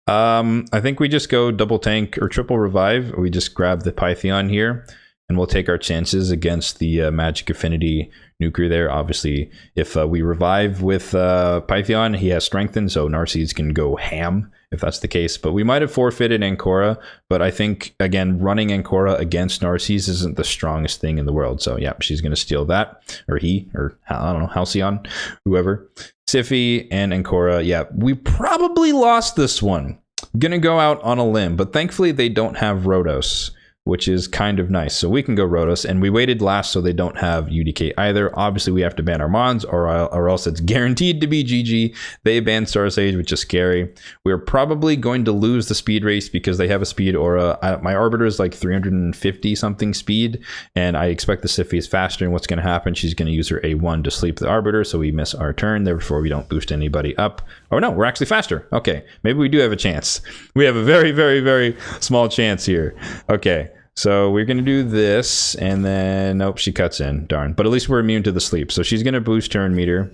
I think we just go double tank or triple revive. We just grab the Pythion here, and we'll take our chances against the Magic Affinity nuker there. Obviously, if we revive with Pythion, he has strengthened, so Narcisse can go ham if that's the case. But we might have forfeited Ancora, but I think, again, running Ancora against Narcisse isn't the strongest thing in the world. So yeah, she's going to steal that, or he, or I don't know, Halcyon, whoever. Siphi and Ancora, yeah, we probably lost this one. Gonna go out on a limb, but thankfully they don't have Rhodos, which is kind of nice. So we can go Rhodos, and we waited last so they don't have UDK either. Obviously, we have to ban our Mons, or else it's guaranteed to be GG. They ban Star Sage, which is scary. We're probably going to lose the speed race because they have a speed aura. My Arbiter is like 350 something speed, and I expect the Siphi is faster. And what's going to happen? She's going to use her A1 to sleep the Arbiter, so we miss our turn. Therefore, we don't boost anybody up. Oh no, we're actually faster. Okay, maybe we do have a chance. We have a very, very, very small chance here. Okay. So we're going to do this, and then, nope, she cuts in, darn. But at least we're immune to the sleep. So she's going to boost turn meter,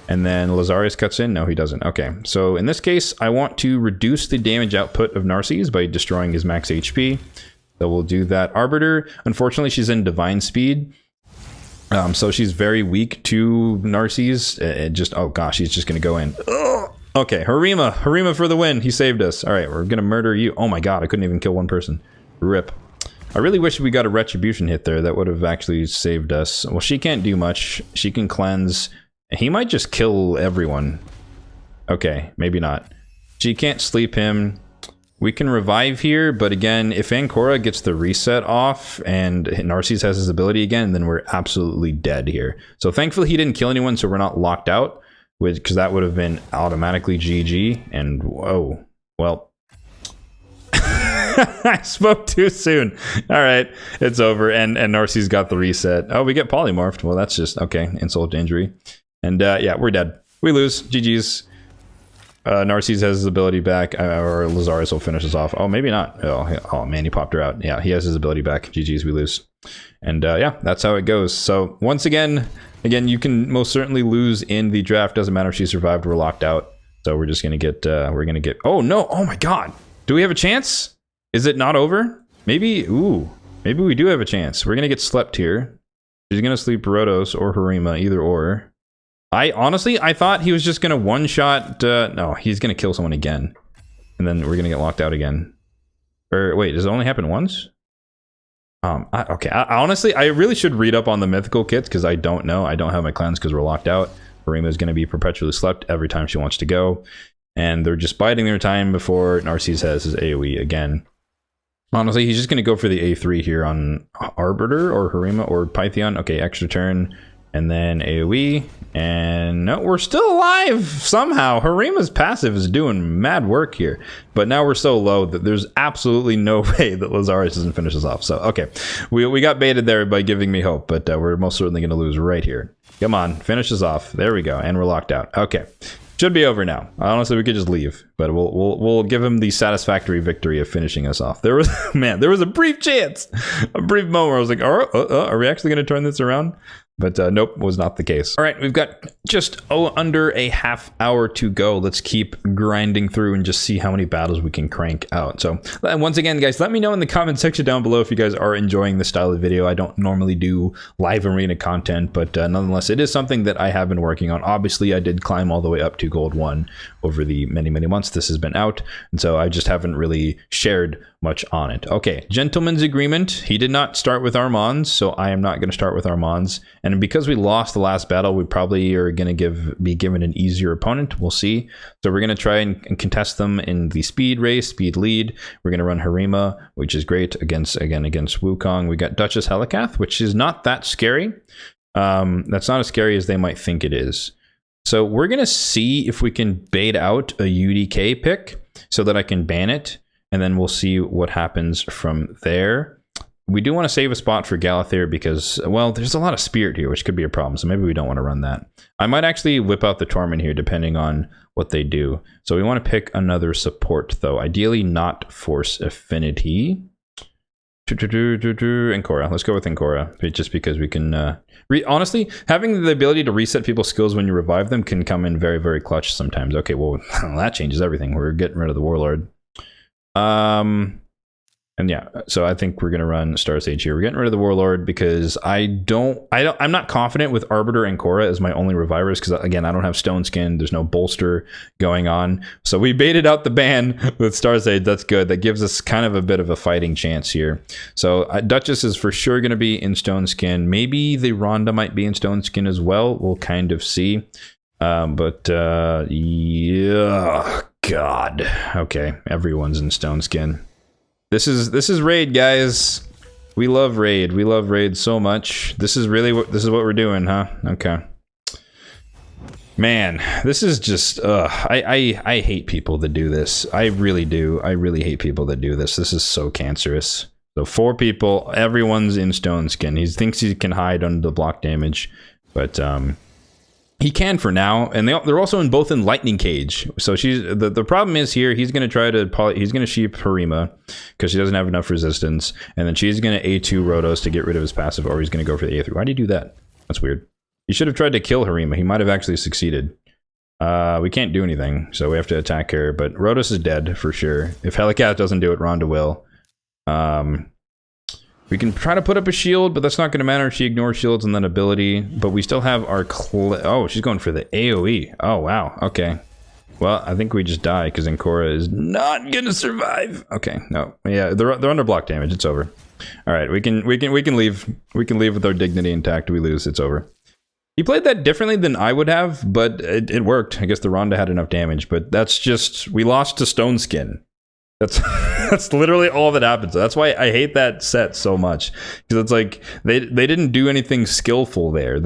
and then Lazarius cuts in. No, he doesn't. Okay, so in this case, I want to reduce the damage output of Narcisse by destroying his max HP. So we'll do that. Arbiter, unfortunately, she's in divine speed. So she's very weak to Narcisse. Oh gosh, he's just going to go in. Ugh. Okay, Harima for the win. He saved us. All right, we're going to murder you. Oh my god, I couldn't even kill one person. Rip. I really wish we got a retribution hit there. That would have actually saved us. Well, she can't do much. She can cleanse. He might just kill everyone. Okay, maybe not. She can't sleep him. We can revive here, but again, if Ancora gets the reset off and Narcisse has his ability again, then we're absolutely dead here. So thankfully he didn't kill anyone, so we're not locked out, because that would have been automatically GG. And whoa, well, I spoke too soon. All right, it's over, and Narcisse got the reset. Oh, we get polymorphed. Well, that's just okay. Insult to injury, and yeah, we're dead. We lose. GG's. Narcisse has his ability back, or Lazarius will finish us off. Oh, maybe not. Oh man, he popped her out. Yeah, he has his ability back. GG's. We lose, and yeah, that's how it goes. So once again, you can most certainly lose in the draft. Doesn't matter if she survived. We're locked out. So we're just gonna get. Oh no! Oh my god! Do we have a chance? Is it not over? Maybe, ooh, maybe we do have a chance. We're gonna get slept here. She's gonna sleep Rhodos or Harima, either or. I thought he was just gonna one-shot, no, he's gonna kill someone again. And then we're gonna get locked out again. Or wait, does it only happen once? Okay, I really should read up on the mythical kits, because I don't know. I don't have my cleanse because we're locked out. Harima is gonna be perpetually slept every time she wants to go. And they're just biding their time before Narcisse has his AoE again. Honestly, he's just going to go for the A3 here on Arbiter or Harima or Pythion. Okay, extra turn. And then AoE. And no, we're still alive somehow. Harima's passive is doing mad work here. But now we're so low that there's absolutely no way that Lazarus doesn't finish us off. So, okay. We got baited there by giving me hope, but we're most certainly going to lose right here. Come on, finish us off. There we go. And we're locked out. Okay. Should be over now. Honestly, we could just leave, but we'll give him the satisfactory victory of finishing us off. There was there was a brief chance, a brief moment where I was like, are we actually going to turn this around? But nope, was not the case. All right, we've got just under a half hour to go. Let's keep grinding through and just see how many battles we can crank out. So once again, guys, let me know in the comment section down below if you guys are enjoying this style of video. I don't normally do live arena content, but nonetheless, it is something that I have been working on. Obviously, I did climb all the way up to Gold 1 over the many months this has been out, and so I just haven't really shared much on it. Okay, gentleman's agreement. He did not start with Armands, so I am not going to start with Armands. And because we lost the last battle, we probably are going to be given an easier opponent. We'll see. So we're going to try and contest them in the speed race, speed lead. We're going to run Harima, which is great against Wukong. We got Duchess Helikath, which is not that scary. That's not as scary as they might think it is. So we're going to see if we can bait out a UDK pick so that I can ban it. And then we'll see what happens from there. We do want to save a spot for Galathyr because, well, there's a lot of Spirit here, which could be a problem. So maybe we don't want to run that. I might actually whip out the Torment here, depending on what they do. So we want to pick another support, though. Ideally, not Force Affinity. Ancora. Let's go with Ancora, just because we can... honestly, having the ability to reset people's skills when you revive them can come in very clutch sometimes. Okay, well, that changes everything. We're getting rid of the Warlord. And yeah, so I think we're gonna run Star Sage here. We're getting rid of the Warlord because I'm not confident with Arbiter and Korra as my only revivers because again, I don't have Stone Skin. There's no bolster going on. So we baited out the ban with Star Sage. That's good. That gives us kind of a bit of a fighting chance here. So Duchess is for sure gonna be in Stone Skin. Maybe the Rhonda might be in Stone Skin as well. We'll kind of see. Yeah, God. Okay, everyone's in Stone Skin. This is Raid, guys. We love Raid. We love Raid so much. This is what we're doing, huh? Okay. Man, this is just I hate people that do this. I really do. I really hate people that do this. This is so cancerous. So 4 people, everyone's in Stone Skin. He thinks he can hide under the block damage, but he can for now, and they're also both in Lightning Cage. So the problem is here. He's gonna he's gonna sheep Harima because she doesn't have enough resistance, and then she's gonna A2 Rotos to get rid of his passive, or he's gonna go for the A3. Why do you do that? That's weird. He should have tried to kill Harima. He might have actually succeeded. We can't do anything, so we have to attack her. But Rotos is dead for sure. If Helikath doesn't do it, Rhonda will. We can try to put up a shield, but that's not going to matter. She ignores shields and then ability. But we still have our... Oh, she's going for the AoE. Oh, wow. Okay. Well, I think we just die because Ancora is not going to survive. Okay. No. Yeah, they're under block damage. It's over. All right. We can leave. We can leave with our dignity intact. We lose. It's over. He played that differently than I would have, but it worked. I guess the Rhonda had enough damage, but that's just... We lost to Stone Skin. That's literally all that happens. That's why I hate that set so much, because it's like they didn't do anything skillful there.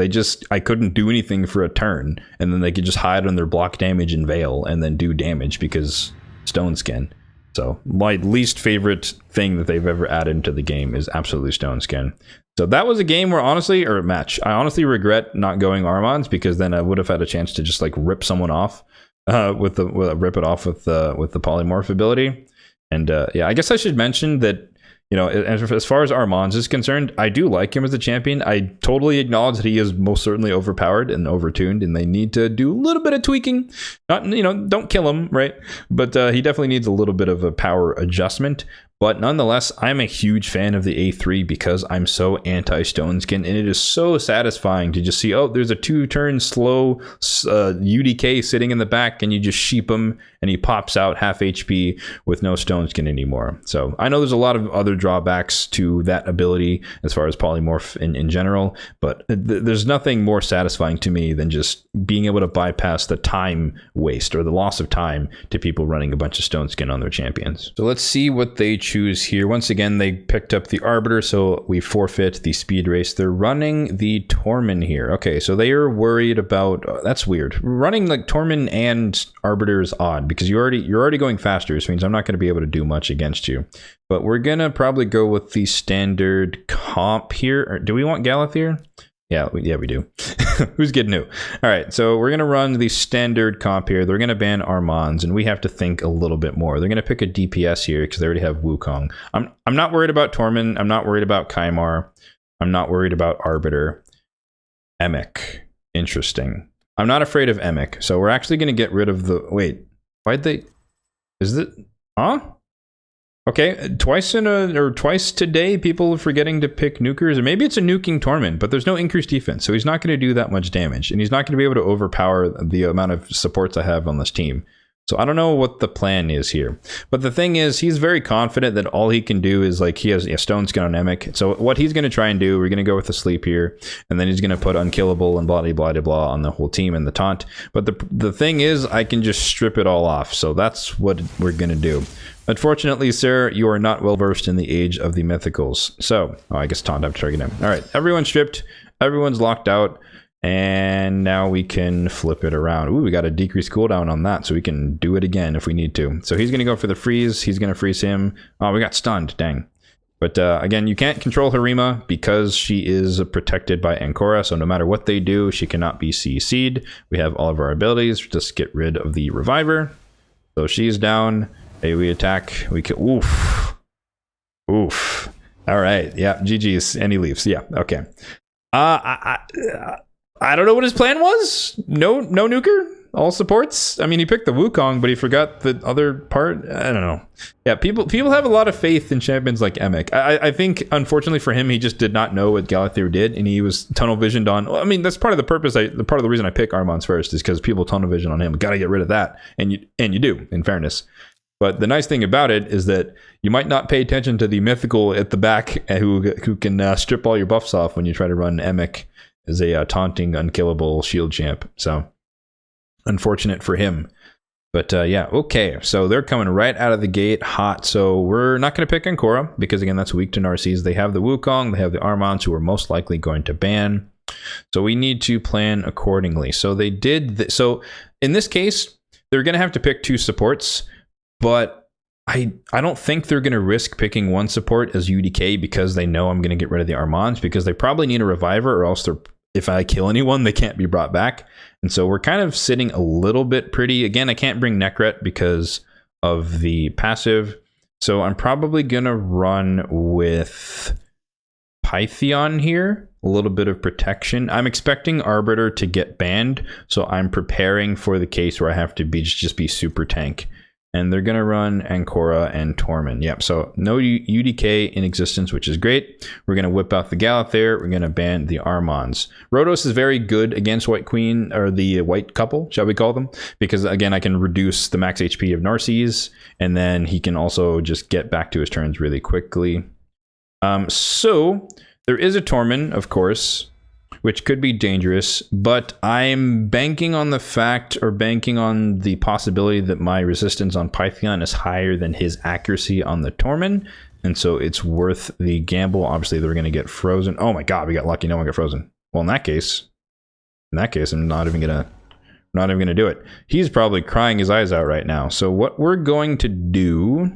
I couldn't do anything for a turn, and then they could just hide on their block damage and veil and then do damage because Stone Skin. So my least favorite thing that they've ever added into the game is absolutely Stone Skin. So that was a game where a match. I honestly regret not going Armands because then I would have had a chance to just like rip someone off rip it off with the polymorph ability. And yeah, I guess I should mention that, you know, as far as Armands is concerned, I do like him as a champion. I totally acknowledge that he is most certainly overpowered and overtuned, and they need to do a little bit of tweaking. Not, you know, don't kill him, right? But he definitely needs a little bit of a power adjustment. But nonetheless, I'm a huge fan of the A3 because I'm so anti-Stone Skin, and it is so satisfying to just see, oh, there's a 2-turn slow UDK sitting in the back, and you just sheep him, and he pops out half HP with no Stone Skin anymore. So I know there's a lot of other drawbacks to that ability as far as polymorph in general, but there's nothing more satisfying to me than just being able to bypass the time waste or the loss of time to people running a bunch of Stone Skin on their champions. So let's see what they choose choose here? Once again, they picked up the Arbiter, so we forfeit the speed race. They're running the Torment here. Okay, so they are worried about... that's weird. Running like Torment and Arbiter is odd because you're already going faster, which means I'm not going to be able to do much against you. But we're going to probably go with the standard comp here. Or do we want Galathir? Yeah, we do. Who's getting new? All right, so we're going to run the standard comp here. They're going to ban Armands, and we have to think a little bit more. They're going to pick a DPS here because they already have Wukong. I'm not worried about Torment. I'm not worried about Kymar. I'm not worried about Arbiter. Emic. Interesting. I'm not afraid of Emic, so we're actually going to get rid of the... Wait, why'd they... Is it... Huh? Okay, twice today, people are forgetting to pick nukers, or maybe it's a nuking Torment, but there's no increased defense, so he's not going to do that much damage, and he's not going to be able to overpower the amount of supports I have on this team. So I don't know what the plan is here. But the thing is, he's very confident that all he can do is, like, he has a stone skin on Emic. So what he's going to try and do, we're going to go with the sleep here, and then he's going to put unkillable and blah, blah, blah, blah on the whole team and the taunt. But the thing is, I can just strip it all off. So that's what we're going to do. Unfortunately, sir, you are not well versed in the age of the mythicals. So, I guess taunt up to target him. All right, everyone's stripped. Everyone's locked out. And now we can flip it around. Ooh, we got a decreased cooldown on that, so we can do it again if we need to. So he's going to go for the freeze. He's going to freeze him. Oh, we got stunned. Dang. But again, you can't control Harima because she is protected by Ancora. So no matter what they do, she cannot be CC'd. We have all of our abilities. Just get rid of the Reviver. So she's down. Hey, we attack. We can... Oof. Oof. All right. Yeah, GG's. And he leaves. Yeah, okay. I don't know what his plan was. No nuker, all supports. I mean, he picked the Wukong, but he forgot the other part. I don't know. Yeah, people have a lot of faith in champions like Emic. I think, unfortunately for him, he just did not know what Galathir did, and he was tunnel visioned on. Well, I mean, that's part of the purpose. Part of the reason I pick Armands first is because people tunnel vision on him. Got to get rid of that, and you do, in fairness. But the nice thing about it is that you might not pay attention to the mythical at the back who can strip all your buffs off when you try to run Emic as a taunting, unkillable shield champ. So, unfortunate for him. But yeah, okay. So they're coming right out of the gate hot. So we're not going to pick Ancora because, again, that's weak to Narcisse. They have the Wukong. They have the Armands, who are most likely going to ban. So we need to plan accordingly. So they did... So in this case, they're going to have to pick 2 supports. But I don't think they're going to risk picking 1 support as UDK because they know I'm going to get rid of the Armands, because they probably need a Reviver, or else if I kill anyone, they can't be brought back. And so we're kind of sitting a little bit pretty. Again, I can't bring Necret because of the passive. So I'm probably going to run with Pythion here. A little bit of protection. I'm expecting Arbiter to get banned, so I'm preparing for the case where I have to just be super tank. And they're going to run Ancora and Torment. Yep, so no UDK in existence, which is great. We're going to whip out the Galathir. We're going to ban the Armands. Rhodos is very good against White Queen, or the White Couple, shall we call them? Because, again, I can reduce the max HP of Narcisse, and then he can also just get back to his turns really quickly. So there is a Torment, of course, which could be dangerous, but I'm banking on the possibility that my resistance on Pythion is higher than his accuracy on the Torment, and so it's worth the gamble. Obviously, they're going to get frozen. Oh my god, we got lucky. No one got frozen. Well, in that case, I'm not even gonna do it. He's probably crying his eyes out right now. So what we're going to do...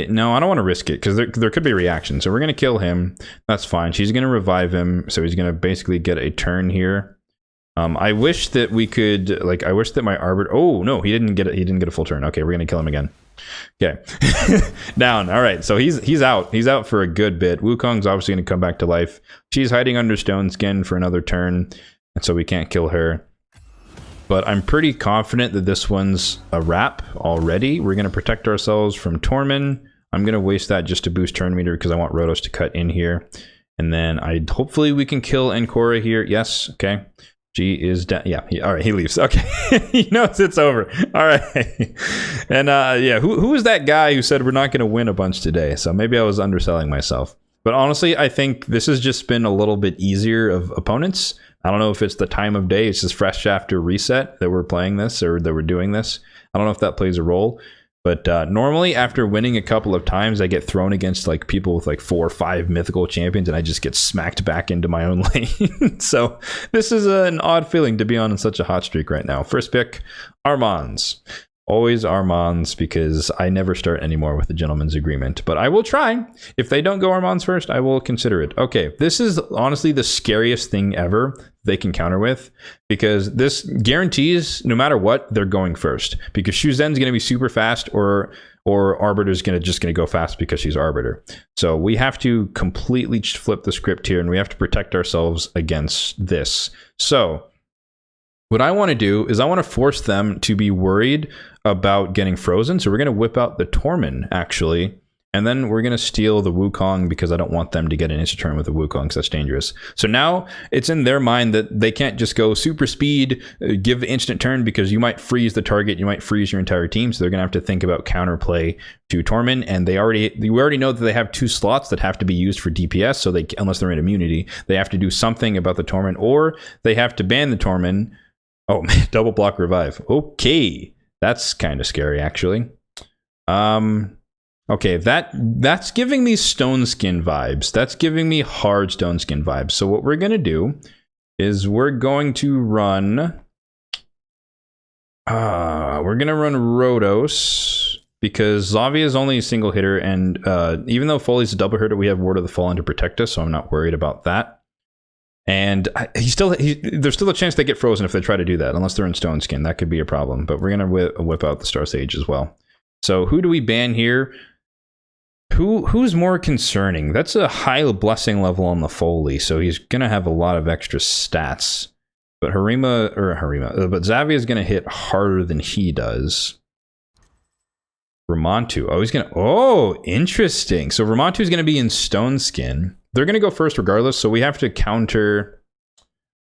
No, I don't want to risk it because there could be a reaction. So we're going to kill him. That's fine. She's going to revive him. So he's going to basically get a turn here. I wish that we could, I wish that my Arbiter... Oh, no, he didn't get a full turn. Okay, we're going to kill him again. Okay. Down. All right, so he's out. He's out for a good bit. Wukong's obviously going to come back to life. She's hiding under Stone Skin for another turn, and so we can't kill her. But I'm pretty confident that this one's a wrap already. We're going to protect ourselves from Torment. I'm going to waste that just to boost turn meter because I want Rhodos to cut in here. And then hopefully we can kill Ancora here. Yes, okay. She is down. Yeah, all right, he leaves. Okay, he knows it's over. All right. And yeah, who was that guy who said we're not going to win a bunch today? So maybe I was underselling myself. But honestly, I think this has just been a little bit easier of opponents. I don't know if it's the time of day. It's just fresh after reset that we're playing this, or that we're doing this. I don't know if that plays a role. But normally after winning a couple of times, I get thrown against like people with like 4 or 5 mythical champions, and I just get smacked back into my own lane. So this is an odd feeling to be on in such a hot streak right now. First pick, Armands. Always Armands, because I never start anymore with the gentleman's agreement. But I will try. If they don't go Armands first, I will consider it. Okay, this is honestly the scariest thing ever they can counter with, because this guarantees no matter what, they're going first. Because Shuzen's going to be super fast, or Arbiter's just going to go fast because she's Arbiter. So we have to completely flip the script here, and we have to protect ourselves against this. So what I want to do is I want to force them to be worried about getting frozen. So we're going to whip out the Tormin, actually. And then we're going to steal the Wukong, because I don't want them to get an instant turn with the Wukong, because that's dangerous. So now it's in their mind that they can't just go super speed, give the instant turn, because you might freeze the target, you might freeze your entire team. So they're going to have to think about counterplay to Tormin. And we already know that they have 2 slots that have to be used for DPS. So unless they're in immunity, they have to do something about the Tormin, or they have to ban the Tormin. Oh, man, double block revive. Okay, that's kind of scary, actually. Okay, that's giving me Stone Skin vibes. That's giving me hard Stone Skin vibes. So what we're going to do is we're going to run Rhodos, because Zavia is only a single hitter, and even though Foley's a double hitter, we have Ward of the Fallen to protect us, so I'm not worried about that. And there's still a chance they get frozen if they try to do that, unless they're in Stone Skin. That could be a problem, but we're going to whip out the Star Sage as well. So who do we ban here? Who's more concerning? That's a high blessing level on the Foley, so he's going to have a lot of extra stats. But but Zavia is going to hit harder than he does. Ramontu. Oh, interesting. So Ramontu is going to be in Stone Skin. They're going to go first regardless, so we have to counter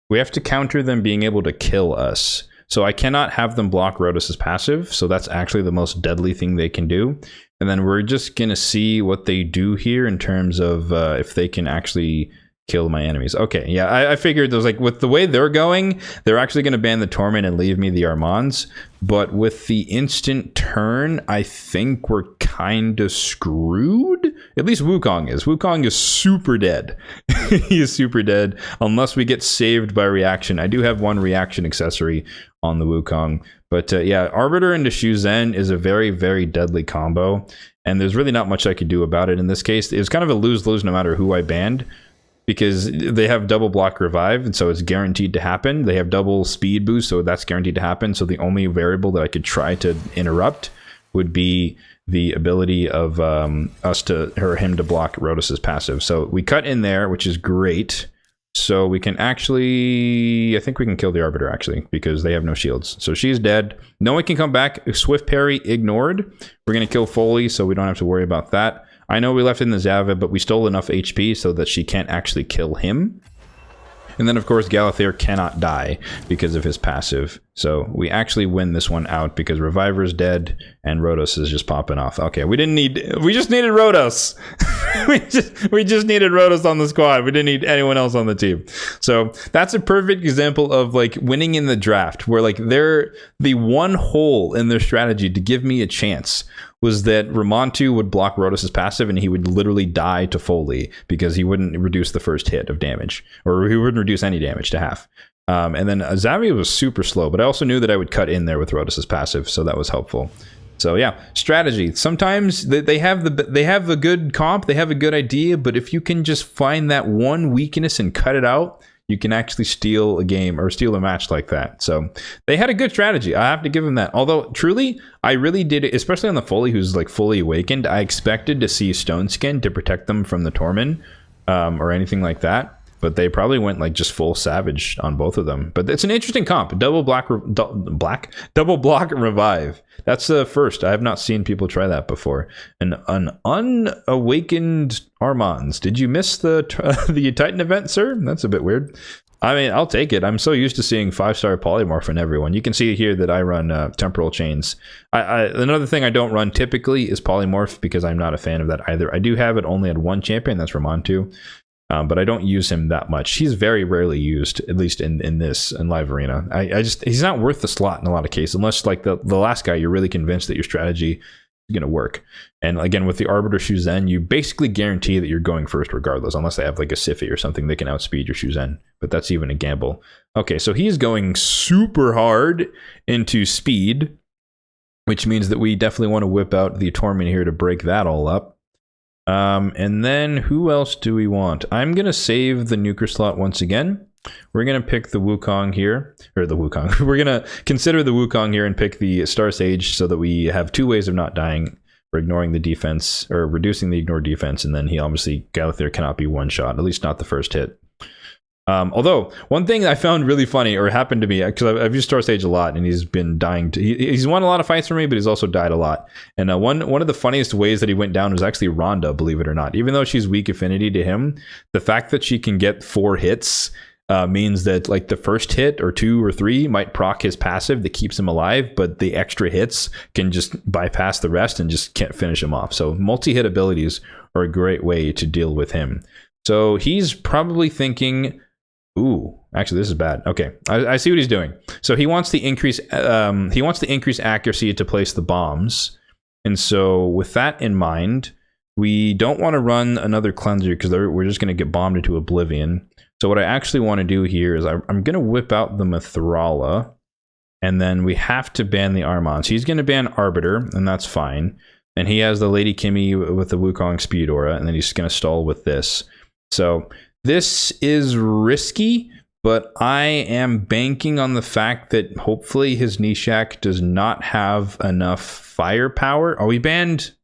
them being able to kill us. So I cannot have them block Rhodos' passive, so that's actually the most deadly thing they can do. And then we're just going to see what they do here in terms of if they can actually kill my enemies. Okay, yeah, I figured there was like, with the way they're going, they're actually going to ban the Torment and leave me the Armands. But with the instant turn, I think we're kind of screwed. At least Wukong is. Wukong is super dead. He is super dead unless we get saved by reaction. I do have 1 reaction accessory on the Wukong. But yeah, Arbiter into Shuzen is a very, very deadly combo. And there's really not much I could do about it in this case. It was kind of a lose-lose no matter who I banned, because they have double block revive, and so it's guaranteed to happen. They have double speed boost, so that's guaranteed to happen. So the only variable that I could try to interrupt would be the ability of him to block Rhodos' passive. So we cut in there, which is great. So we can actually, I think we can kill the Arbiter actually, because they have no shields. So she's dead. No one can come back. Swift parry ignored. We're going to kill Foley, so we don't have to worry about that. I know we left in the Zavia, but we stole enough HP so that she can't actually kill him. And then, of course, Galathair cannot die because of his passive. So we actually win this one out because Reviver's dead and Rhodos is just popping off. Okay, we just needed Rhodos. we just needed Rhodos on the squad. We didn't need anyone else on the team. So that's a perfect example of like winning in the draft, where like they're the one hole in their strategy to give me a chance was that Ramontu would block Rhodos' passive and he would literally die to Foley because he wouldn't reduce the first hit of damage, or he wouldn't reduce any damage to half. And then Zavia was super slow, but I also knew that I would cut in there with Rhodos' passive, so that was helpful. So yeah, strategy. Sometimes they have a good comp, they have a good idea, but if you can just find that one weakness and cut it out, you can actually steal a game or steal a match like that. So they had a good strategy. I have to give them that. Although truly, I really did, especially on the Foley who's like fully awakened, I expected to see Stone Skin to protect them from the Tormin or anything like that. But they probably went like just full savage on both of them. But it's an interesting comp. Double block revive. That's the first. I have not seen people try that before. An unawakened Armands. Did you miss the Titan event, sir? That's a bit weird. I mean, I'll take it. I'm so used to seeing 5-star polymorph in everyone. You can see here that I run temporal chains. Another thing I don't run typically is polymorph because I'm not a fan of that either. I do have it only on one champion. That's Ramontu. But I don't use him that much. He's very rarely used, at least in live arena. He's not worth the slot in a lot of cases, unless like the last guy, you're really convinced that your strategy going to work. And again, with the Arbiter Shuzen, you basically guarantee that you're going first regardless, unless they have like a Sify or something that can outspeed your Shuzen. But that's even a gamble. Okay, so he's going super hard into speed, which means that we definitely want to whip out the Torment here to break that all up. And then who else do we want? I'm going to save the nuker slot once again. We're going to pick the Wukong here, or the Wukong. We're going to consider the Wukong here and pick the Star Sage so that we have two ways of not dying. We're ignoring the defense, or reducing the ignore defense, and then he obviously, Galathyr cannot be one shot, at least not the first hit. Although, one thing I found really funny, or happened to me, because I've used Star Sage a lot, and he's been dying. He's won a lot of fights for me, but he's also died a lot. And one of the funniest ways that he went down was actually Rhonda, believe it or not. Even though she's weak affinity to him, the fact that she can get 4 hits means that like the first hit or 2 or 3 might proc his passive that keeps him alive, but the extra hits can just bypass the rest and just can't finish him off. So multi-hit abilities are a great way to deal with him. So he's probably thinking, ooh, actually this is bad. Okay, I see what he's doing. So he wants the increase accuracy to place the bombs. And so with that in mind, we don't want to run another cleanser because we're just going to get bombed into oblivion. So what I actually want to do here is I'm going to whip out the Mithrala, and then we have to ban the Armon. So he's going to ban Arbiter, and that's fine. And he has the Lady Kimmy with the Wukong Speed Aura, and then he's going to stall with this. So this is risky, but I am banking on the fact that hopefully his Nishak does not have enough firepower. Oh, he banned...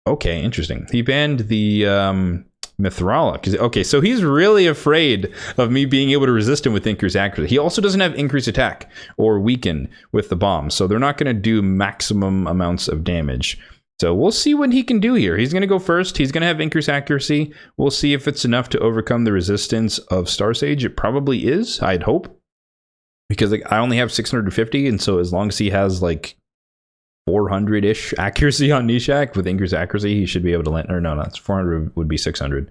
Okay, interesting. He banned the... Mithrala. Okay, so he's really afraid of me being able to resist him with increased accuracy. He also doesn't have increased attack or weaken with the bomb, so they're not going to do maximum amounts of damage. So we'll see what he can do here. He's going to go first. He's going to have increased accuracy. We'll see if it's enough to overcome the resistance of Star Sage. It probably is, I'd hope, because like, I only have 650, and so as long as he has like 400-ish accuracy on Nishak with increased accuracy, he should be able to land. Or no, it's 400 would be 600.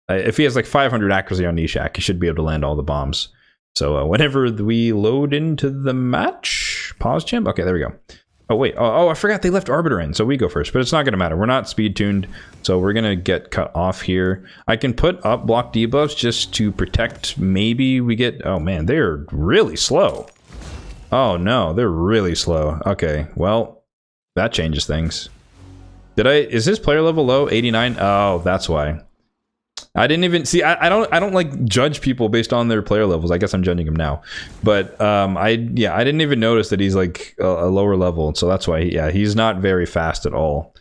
If he has like 500 accuracy on Nishak, he should be able to land all the bombs. So whenever we load into the match, pause champ. Okay, there we go. Oh wait, oh I forgot they left Arbiter in, so we go first. But it's not going to matter. We're not speed tuned, so we're going to get cut off here. I can put up block debuffs just to protect. Maybe we get. Oh man, they're really slow. Oh no, they're really slow. Okay, well. That changes things. Is his player level low? 89? Oh, that's why. I didn't even see. I don't like judge people based on their player levels. I guess I'm judging him now. But I didn't even notice that he's like a lower level. So that's why he's not very fast at all.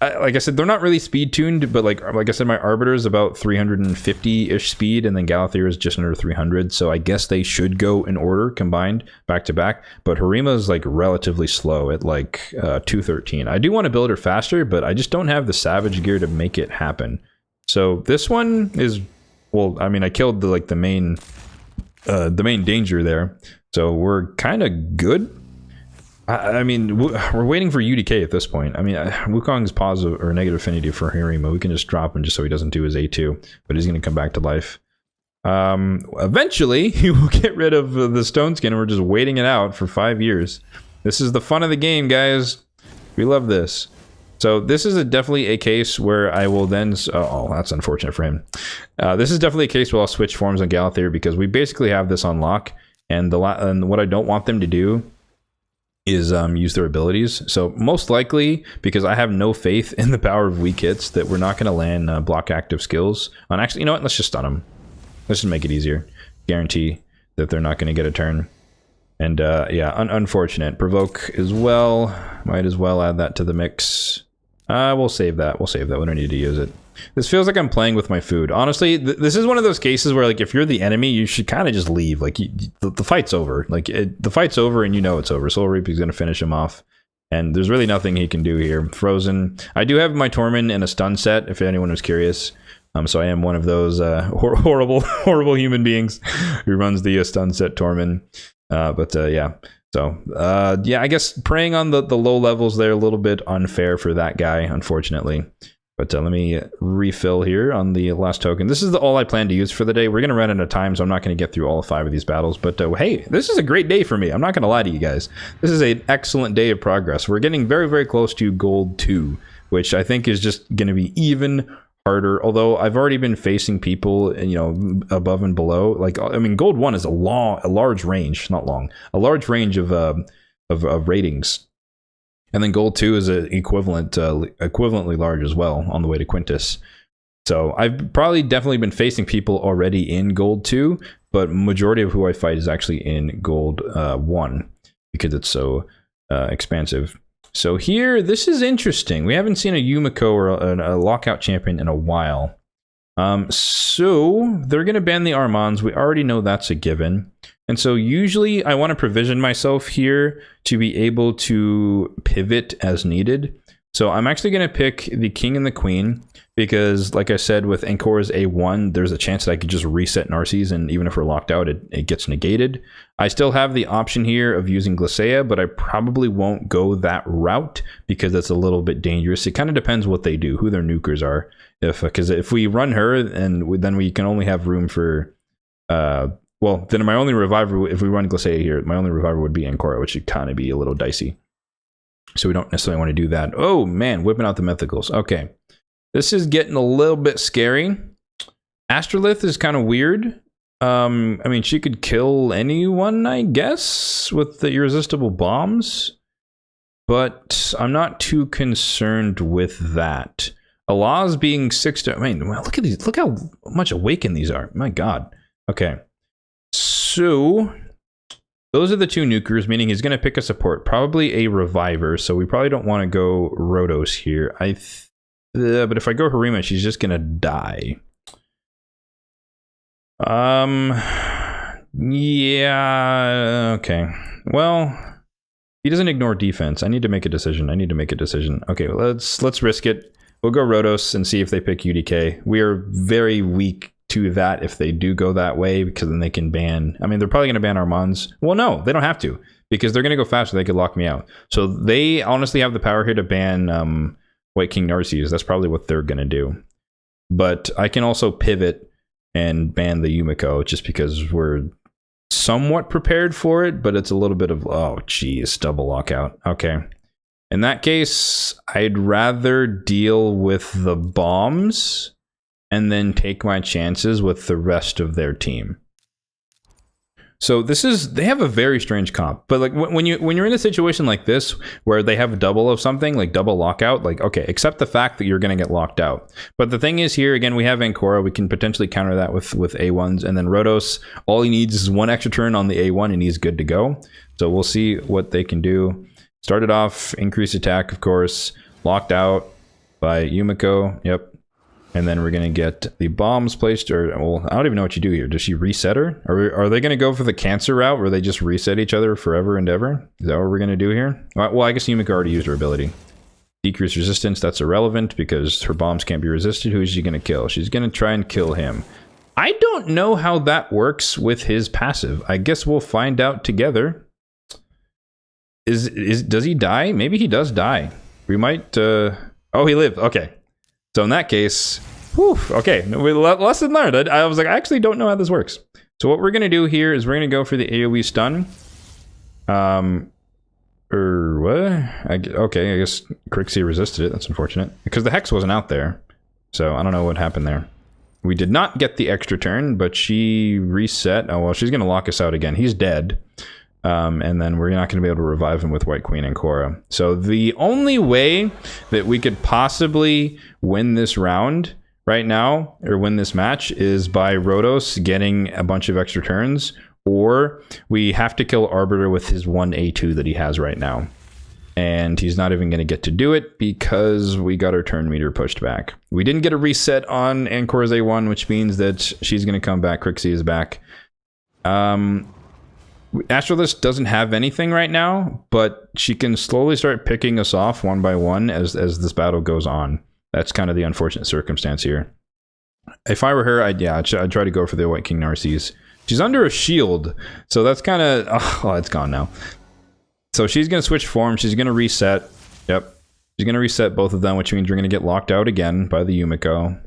Like I said, they're not really speed tuned, but like I said, my Arbiter is about 350-ish speed, and then Galathyr is just under 300. So I guess they should go in order combined back to back. But Harima is like relatively slow at like 213. I do want to build her faster, but I just don't have the Savage gear to make it happen. So this one is, well, I mean, I killed the main danger there, so we're kind of good. I mean, we're waiting for UDK at this point. I mean, Wukong's positive or negative affinity for Harima. We can just drop him just so he doesn't do his A2, but he's going to come back to life. Eventually, he will get rid of the Stone Skin, and we're just waiting it out for 5 years. This is the fun of the game, guys. We love this. So this is definitely a case where I will then... Oh, that's unfortunate for him. This is definitely a case where I'll switch forms on Galathyr because we basically have this on lock, and what I don't want them to do is use their abilities. So most likely, because I have no faith in the power of weak hits, that we're not going to land block active skills on... Actually, you know what? Let's just stun them. Let's just make it easier. Guarantee that they're not going to get a turn. And yeah, unfortunate. Provoke as well. Might as well add that to the mix. We'll save that. We'll save that. We don't need to use it. This feels like I'm playing with my food. Honestly, this is one of those cases where, like, if you're the enemy, you should kind of just leave. Like, the fight's over. Like, the fight's over, and you know it's over. Soul Reap is going to finish him off. And there's really nothing he can do here. Frozen. I do have my Torment in a stun set, if anyone was curious. So I am one of those horrible human beings who runs the stun set Torment. Yeah. So, yeah, I guess preying on the low levels there, a little bit unfair for that guy, unfortunately. But let me refill here on the last token. This is all I plan to use for the day. We're going to run out of time, so I'm not going to get through all 5 of these battles. But hey, this is a great day for me. I'm not going to lie to you guys. This is an excellent day of progress. We're getting very, very close to gold 2, which I think is just going to be even harder. Although I've already been facing people, above and below. Like, I mean, gold 1 is a large range, not long, a large range of ratings. And then gold 2 is equivalently large as well on the way to Quintus. So I've probably definitely been facing people already in gold 2, but majority of who I fight is actually in gold 1 because it's so expansive. So here, this is interesting. We haven't seen a Yumiko or a lockout champion in a while. So they're going to ban the Armands. We already know that's a given. And so usually I want to provision myself here to be able to pivot as needed. So I'm actually going to pick the King and the Queen because, like I said, with Ancora's A1, there's a chance that I could just reset Narcisse, and even if we're locked out, it gets negated. I still have the option here of using Glycea, but I probably won't go that route because it's a little bit dangerous. It kind of depends what they do, who their nukers are. Because if we run her, and then we can only have room for... well, then my only reviver, if we run Glycea here, my only reviver would be Ancora, which would kind of be a little dicey. So we don't necessarily want to do that. Oh, man, whipping out the mythicals. Okay. This is getting a little bit scary. Astrolith is kind of weird. I mean, she could kill anyone, I guess, with the irresistible bombs. But I'm not too concerned with that. Allah's being 6 to... I mean, well, look at these. Look how much awakened these are. My God. Okay. So... those are the 2 nukers, meaning he's going to pick a support, probably a reviver, so we probably don't want to go Rhodos here. But if I go Harima, she's just going to die. Yeah, okay. Well, he doesn't ignore defense. I need to make a decision. Okay, let's risk it. We'll go Rhodos and see if they pick UDK. We are very weak to that if they do go that way, because then they can ban... I mean, they're probably going to ban Armands. Well, no, they don't have to, because they're going to go faster. They could lock me out. So they honestly have the power here to ban White King Narcisse. That's probably what they're going to do. But I can also pivot and ban the Yumiko, just because we're somewhat prepared for it, but it's a little bit of... oh, geez, double lockout. Okay. In that case, I'd rather deal with the bombs and then take my chances with the rest of their team. So they have a very strange comp, but like when you're in a situation like this where they have a double of something, like double lockout, like, okay, accept the fact that you're going to get locked out. But the thing is here, again, we have Ancora, we can potentially counter that with A1s, and then Rhodos, all he needs is 1 extra turn on the A1 and he's good to go. So we'll see what they can do. Started off, increased attack, of course, locked out by Yumiko, yep. And then we're going to get the bombs placed, or, well, I don't even know what you do here. Does she reset her? Are they going to go for the cancer route where they just reset each other forever and ever? Is that what we're going to do here? Well, I guess Yumiko already used her ability. Decrease resistance, that's irrelevant because her bombs can't be resisted. Who is she going to kill? She's going to try and kill him. I don't know how that works with his passive. I guess we'll find out together. Does he die? Maybe he does die. We might... oh, he lived. Okay. So in that case, whew, okay, lesson learned. I was like, I actually don't know how this works. So what we're going to do here is we're going to go for the AoE stun. Or what? Okay, I guess Crixie resisted it. That's unfortunate. Because the Hex wasn't out there. So I don't know what happened there. We did not get the extra turn, but she reset. Oh, well, she's going to lock us out again. He's dead. And then we're not going to be able to revive him with White Queen and Cora. So the only way that we could possibly win this round right now, or win this match, is by Rhodos getting a bunch of extra turns, or we have to kill Arbiter with his 1 A2 that he has right now. And he's not even going to get to do it because we got our turn meter pushed back. We didn't get a reset on Ancora's A1, which means that she's going to come back. Crixie is back. Astrolith doesn't have anything right now, but she can slowly start picking us off one by one as this battle goes on. That's kind of the unfortunate circumstance here. If I were her, I'd try to go for the White King Narcisse. She's under a shield, so that's kind of... oh, it's gone now. So she's going to switch form. She's going to reset. Yep. She's going to reset both of them, which means we're going to get locked out again by the Yumiko.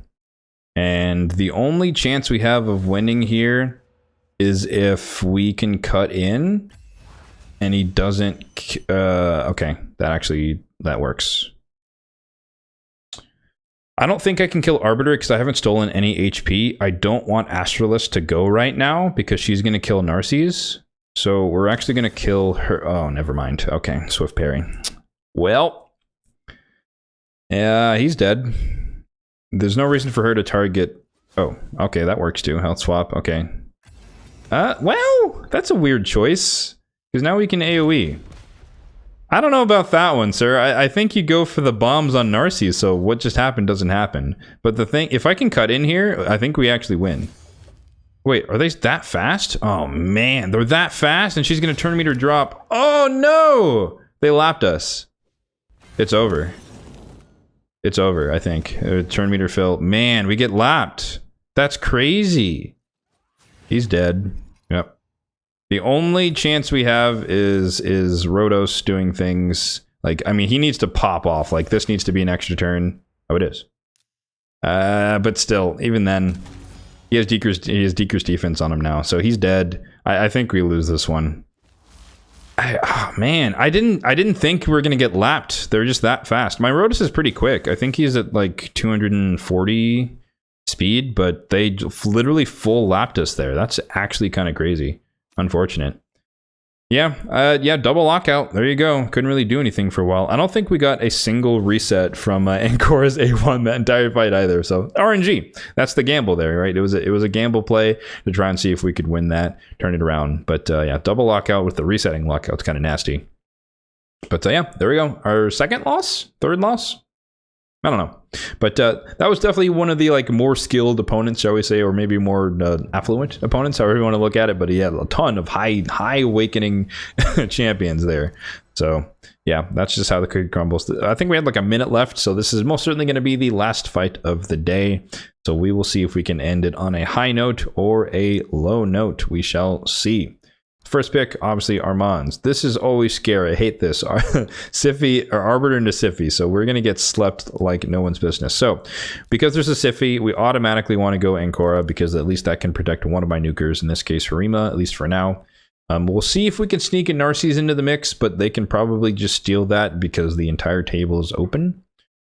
And the only chance we have of winning here is if we can cut in and he doesn't... okay, that works. I don't think I can kill Arbiter because I haven't stolen any HP. I don't want Astralis to go right now because she's going to kill Narcisse. So we're actually going to kill her. Oh, never mind. Okay, Swift Parry. Well, yeah, he's dead. There's no reason for her to target... Oh, okay, that works too. Health swap, okay. Well, that's a weird choice. Because now we can AoE. I don't know about that one, sir. I think you go for the bombs on Narcisse, so what just happened doesn't happen. But the thing, if I can cut in here, I think we actually win. Wait, are they that fast? Oh man, they're that fast and she's gonna turn meter drop. Oh no! They lapped us. It's over. It's over, I think. Turn meter fill. Man, we get lapped. That's crazy. He's dead. Yep. The only chance we have is Rhodos doing things like, I mean, he needs to pop off. Like, this needs to be an extra turn. Oh, it is. But still, even then, he has decreased defense on him now, so he's dead. I think we lose this one. Oh man, I didn't think we were gonna get lapped. They're just that fast. My Rhodos is pretty quick. I think he's at like 240 speed, but they literally full lapped us there. That's actually kind of crazy. Unfortunate. Yeah, double lockout. There you go. Couldn't really do anything for a while. I don't think we got a single reset from Ancora's A1 that entire fight either. So RNG. That's the gamble there, right? It was a gamble play to try and see if we could win that, turn it around. But yeah, double lockout with the resetting lockout's kind of nasty. But yeah, there we go. Our second loss, third loss. I don't know, but that was definitely one of the like more skilled opponents, shall we say, or maybe more affluent opponents, however you want to look at it. But he had a ton of high awakening champions there. So yeah, that's just how the cookie crumbles. I think we had like a minute left, so this is most certainly going to be the last fight of the day. So we will see if we can end it on a high note or a low note. We shall see. First pick, obviously, Armand's. This is always scary. I hate this. Siphi, or Arbiter into Siphi. So we're going to get slept like no one's business. So because there's a Siphi, we automatically want to go Ancora because at least that can protect one of my nukers, in this case, Harima, at least for now. We'll see if we can sneak a Narcisse into the mix, but they can probably just steal that because the entire table is open.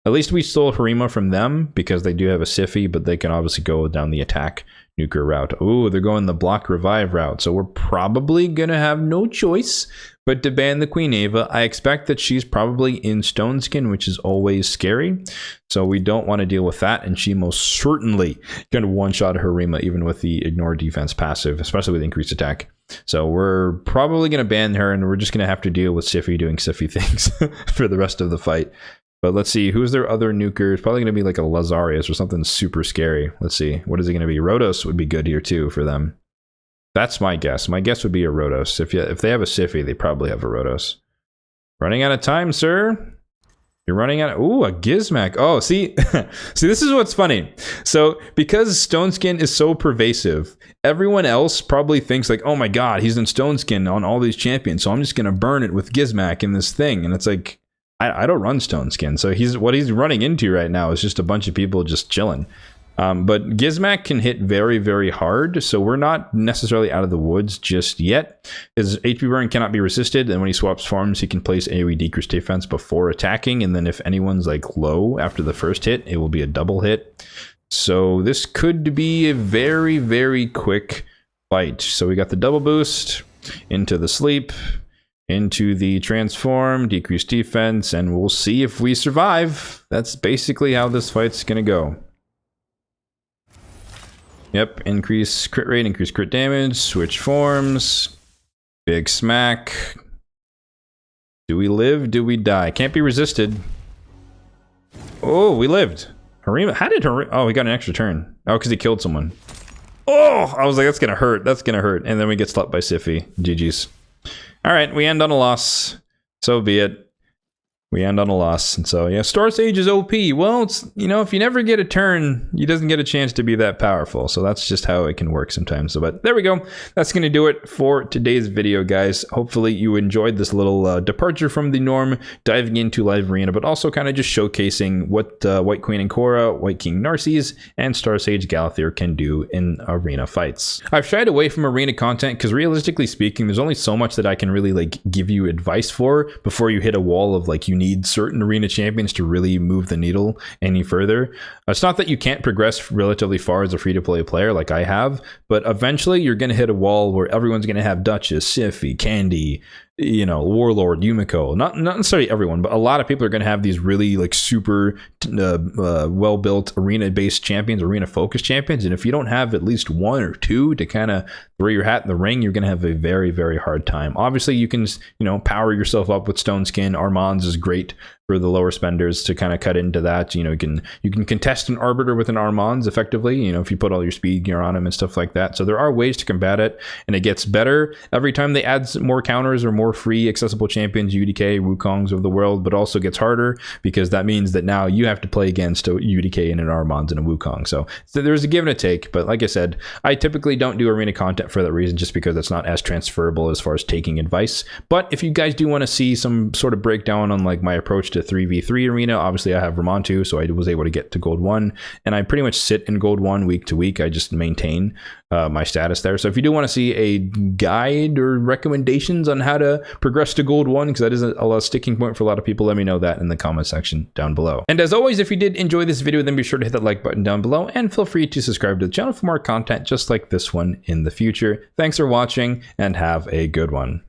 At least we stole Harima from them because they do have a Siphi, but they can obviously go down the attack nuker route. Oh, they're going the block revive route. So we're probably going to have no choice but to ban the Queen Ava. I expect that she's probably in Stone Skin, which is always scary. So we don't want to deal with that. And she most certainly going to one-shot Harima, even with the ignore defense passive, especially with increased attack. So we're probably going to ban her, and we're just going to have to deal with Siphi doing Siphi things for the rest of the fight. But let's see, who's their other nuker? It's probably going to be like a Lazarius or something super scary. Let's see, what is it going to be? Rhodos would be good here too for them. That's my guess. My guess would be a Rhodos. If they have a Siphi, they probably have a Rhodos. Running out of time, sir. You're running out of... Ooh, a Gizmac. Oh, see, see, this is what's funny. So because Stone Skin is so pervasive, everyone else probably thinks like, oh my god, he's in Stone Skin on all these champions, so I'm just going to burn it with Gizmac in this thing. And it's like... I don't run Stone Skin, so what he's running into right now is just a bunch of people just chilling. But Gizmac can hit very, very hard, so we're not necessarily out of the woods just yet. His HP burn cannot be resisted, and when he swaps forms, he can place AoE decrease defense before attacking, and then if anyone's like low after the first hit, it will be a double hit. So this could be a very, very quick fight. So we got the double boost into the sleep, into the transform, decrease defense, and we'll see if we survive. That's basically how this fight's gonna go. Yep, increase crit rate, increase crit damage, switch forms, big smack. Do we live? Do we die? Can't be resisted. Oh, we lived. Harima, how did Harima? Oh, we got an extra turn. Oh, because he killed someone. Oh, I was like, that's gonna hurt. That's gonna hurt. And then we get slapped by Siphi. GG's. All right, we end on a loss. So be it. we end on a loss. And so, yeah, Star Sage is OP. Well, it's, you know, if you never get a turn, he doesn't get a chance to be that powerful. So that's just how it can work sometimes. So, but there we go. That's going to do it for today's video, guys. Hopefully you enjoyed this little departure from the norm, diving into live arena, but also kind of just showcasing what White Queen and Korra, White King Narses, and Star Sage Galathyr can do in arena fights. I've shied away from arena content because realistically speaking, there's only so much that I can really like give you advice for before you hit a wall of like you need certain arena champions to really move the needle any further. It's not that you can't progress relatively far as a free-to-play player like I have, but eventually you're going to hit a wall where everyone's going to have Duchess, Sify, Candy, you know, Warlord, Yumiko. Not necessarily everyone, but a lot of people are going to have these really like super well-built arena-based champions, arena-focused champions, and if you don't have at least one or two to kind of throw your hat in the ring, you're going to have a very, very hard time. Obviously, you can, you know, power yourself up with Stone Skin. Armand's is great for the lower spenders to kind of cut into that. You know, you can contest an Arbiter with an Armand's effectively, you know, if you put all your speed gear on him and stuff like that. So there are ways to combat it, and it gets better every time they add more counters or more free accessible champions, UDK, Wukongs of the world, but also gets harder because that means that now you have to play against a UDK and an Armand's and a Wukong. So there's a give and a take, but like I said, I typically don't do arena content for that reason, just because it's not as transferable as far as taking advice. But if you guys do want to see some sort of breakdown on like my approach to 3v3 arena, obviously I have Ramontu, so I was able to get to gold 1, and I pretty much sit in gold 1 week to week. I just maintain my status there. So if you do want to see a guide or recommendations on how to progress to gold 1, because that is a sticking point for a lot of people, let me know that in the comment section down below. And as always, if you did enjoy this video, then be sure to hit that like button down below, and feel free to subscribe to the channel for more content just like this one in the future. Thanks for watching, and have a good one.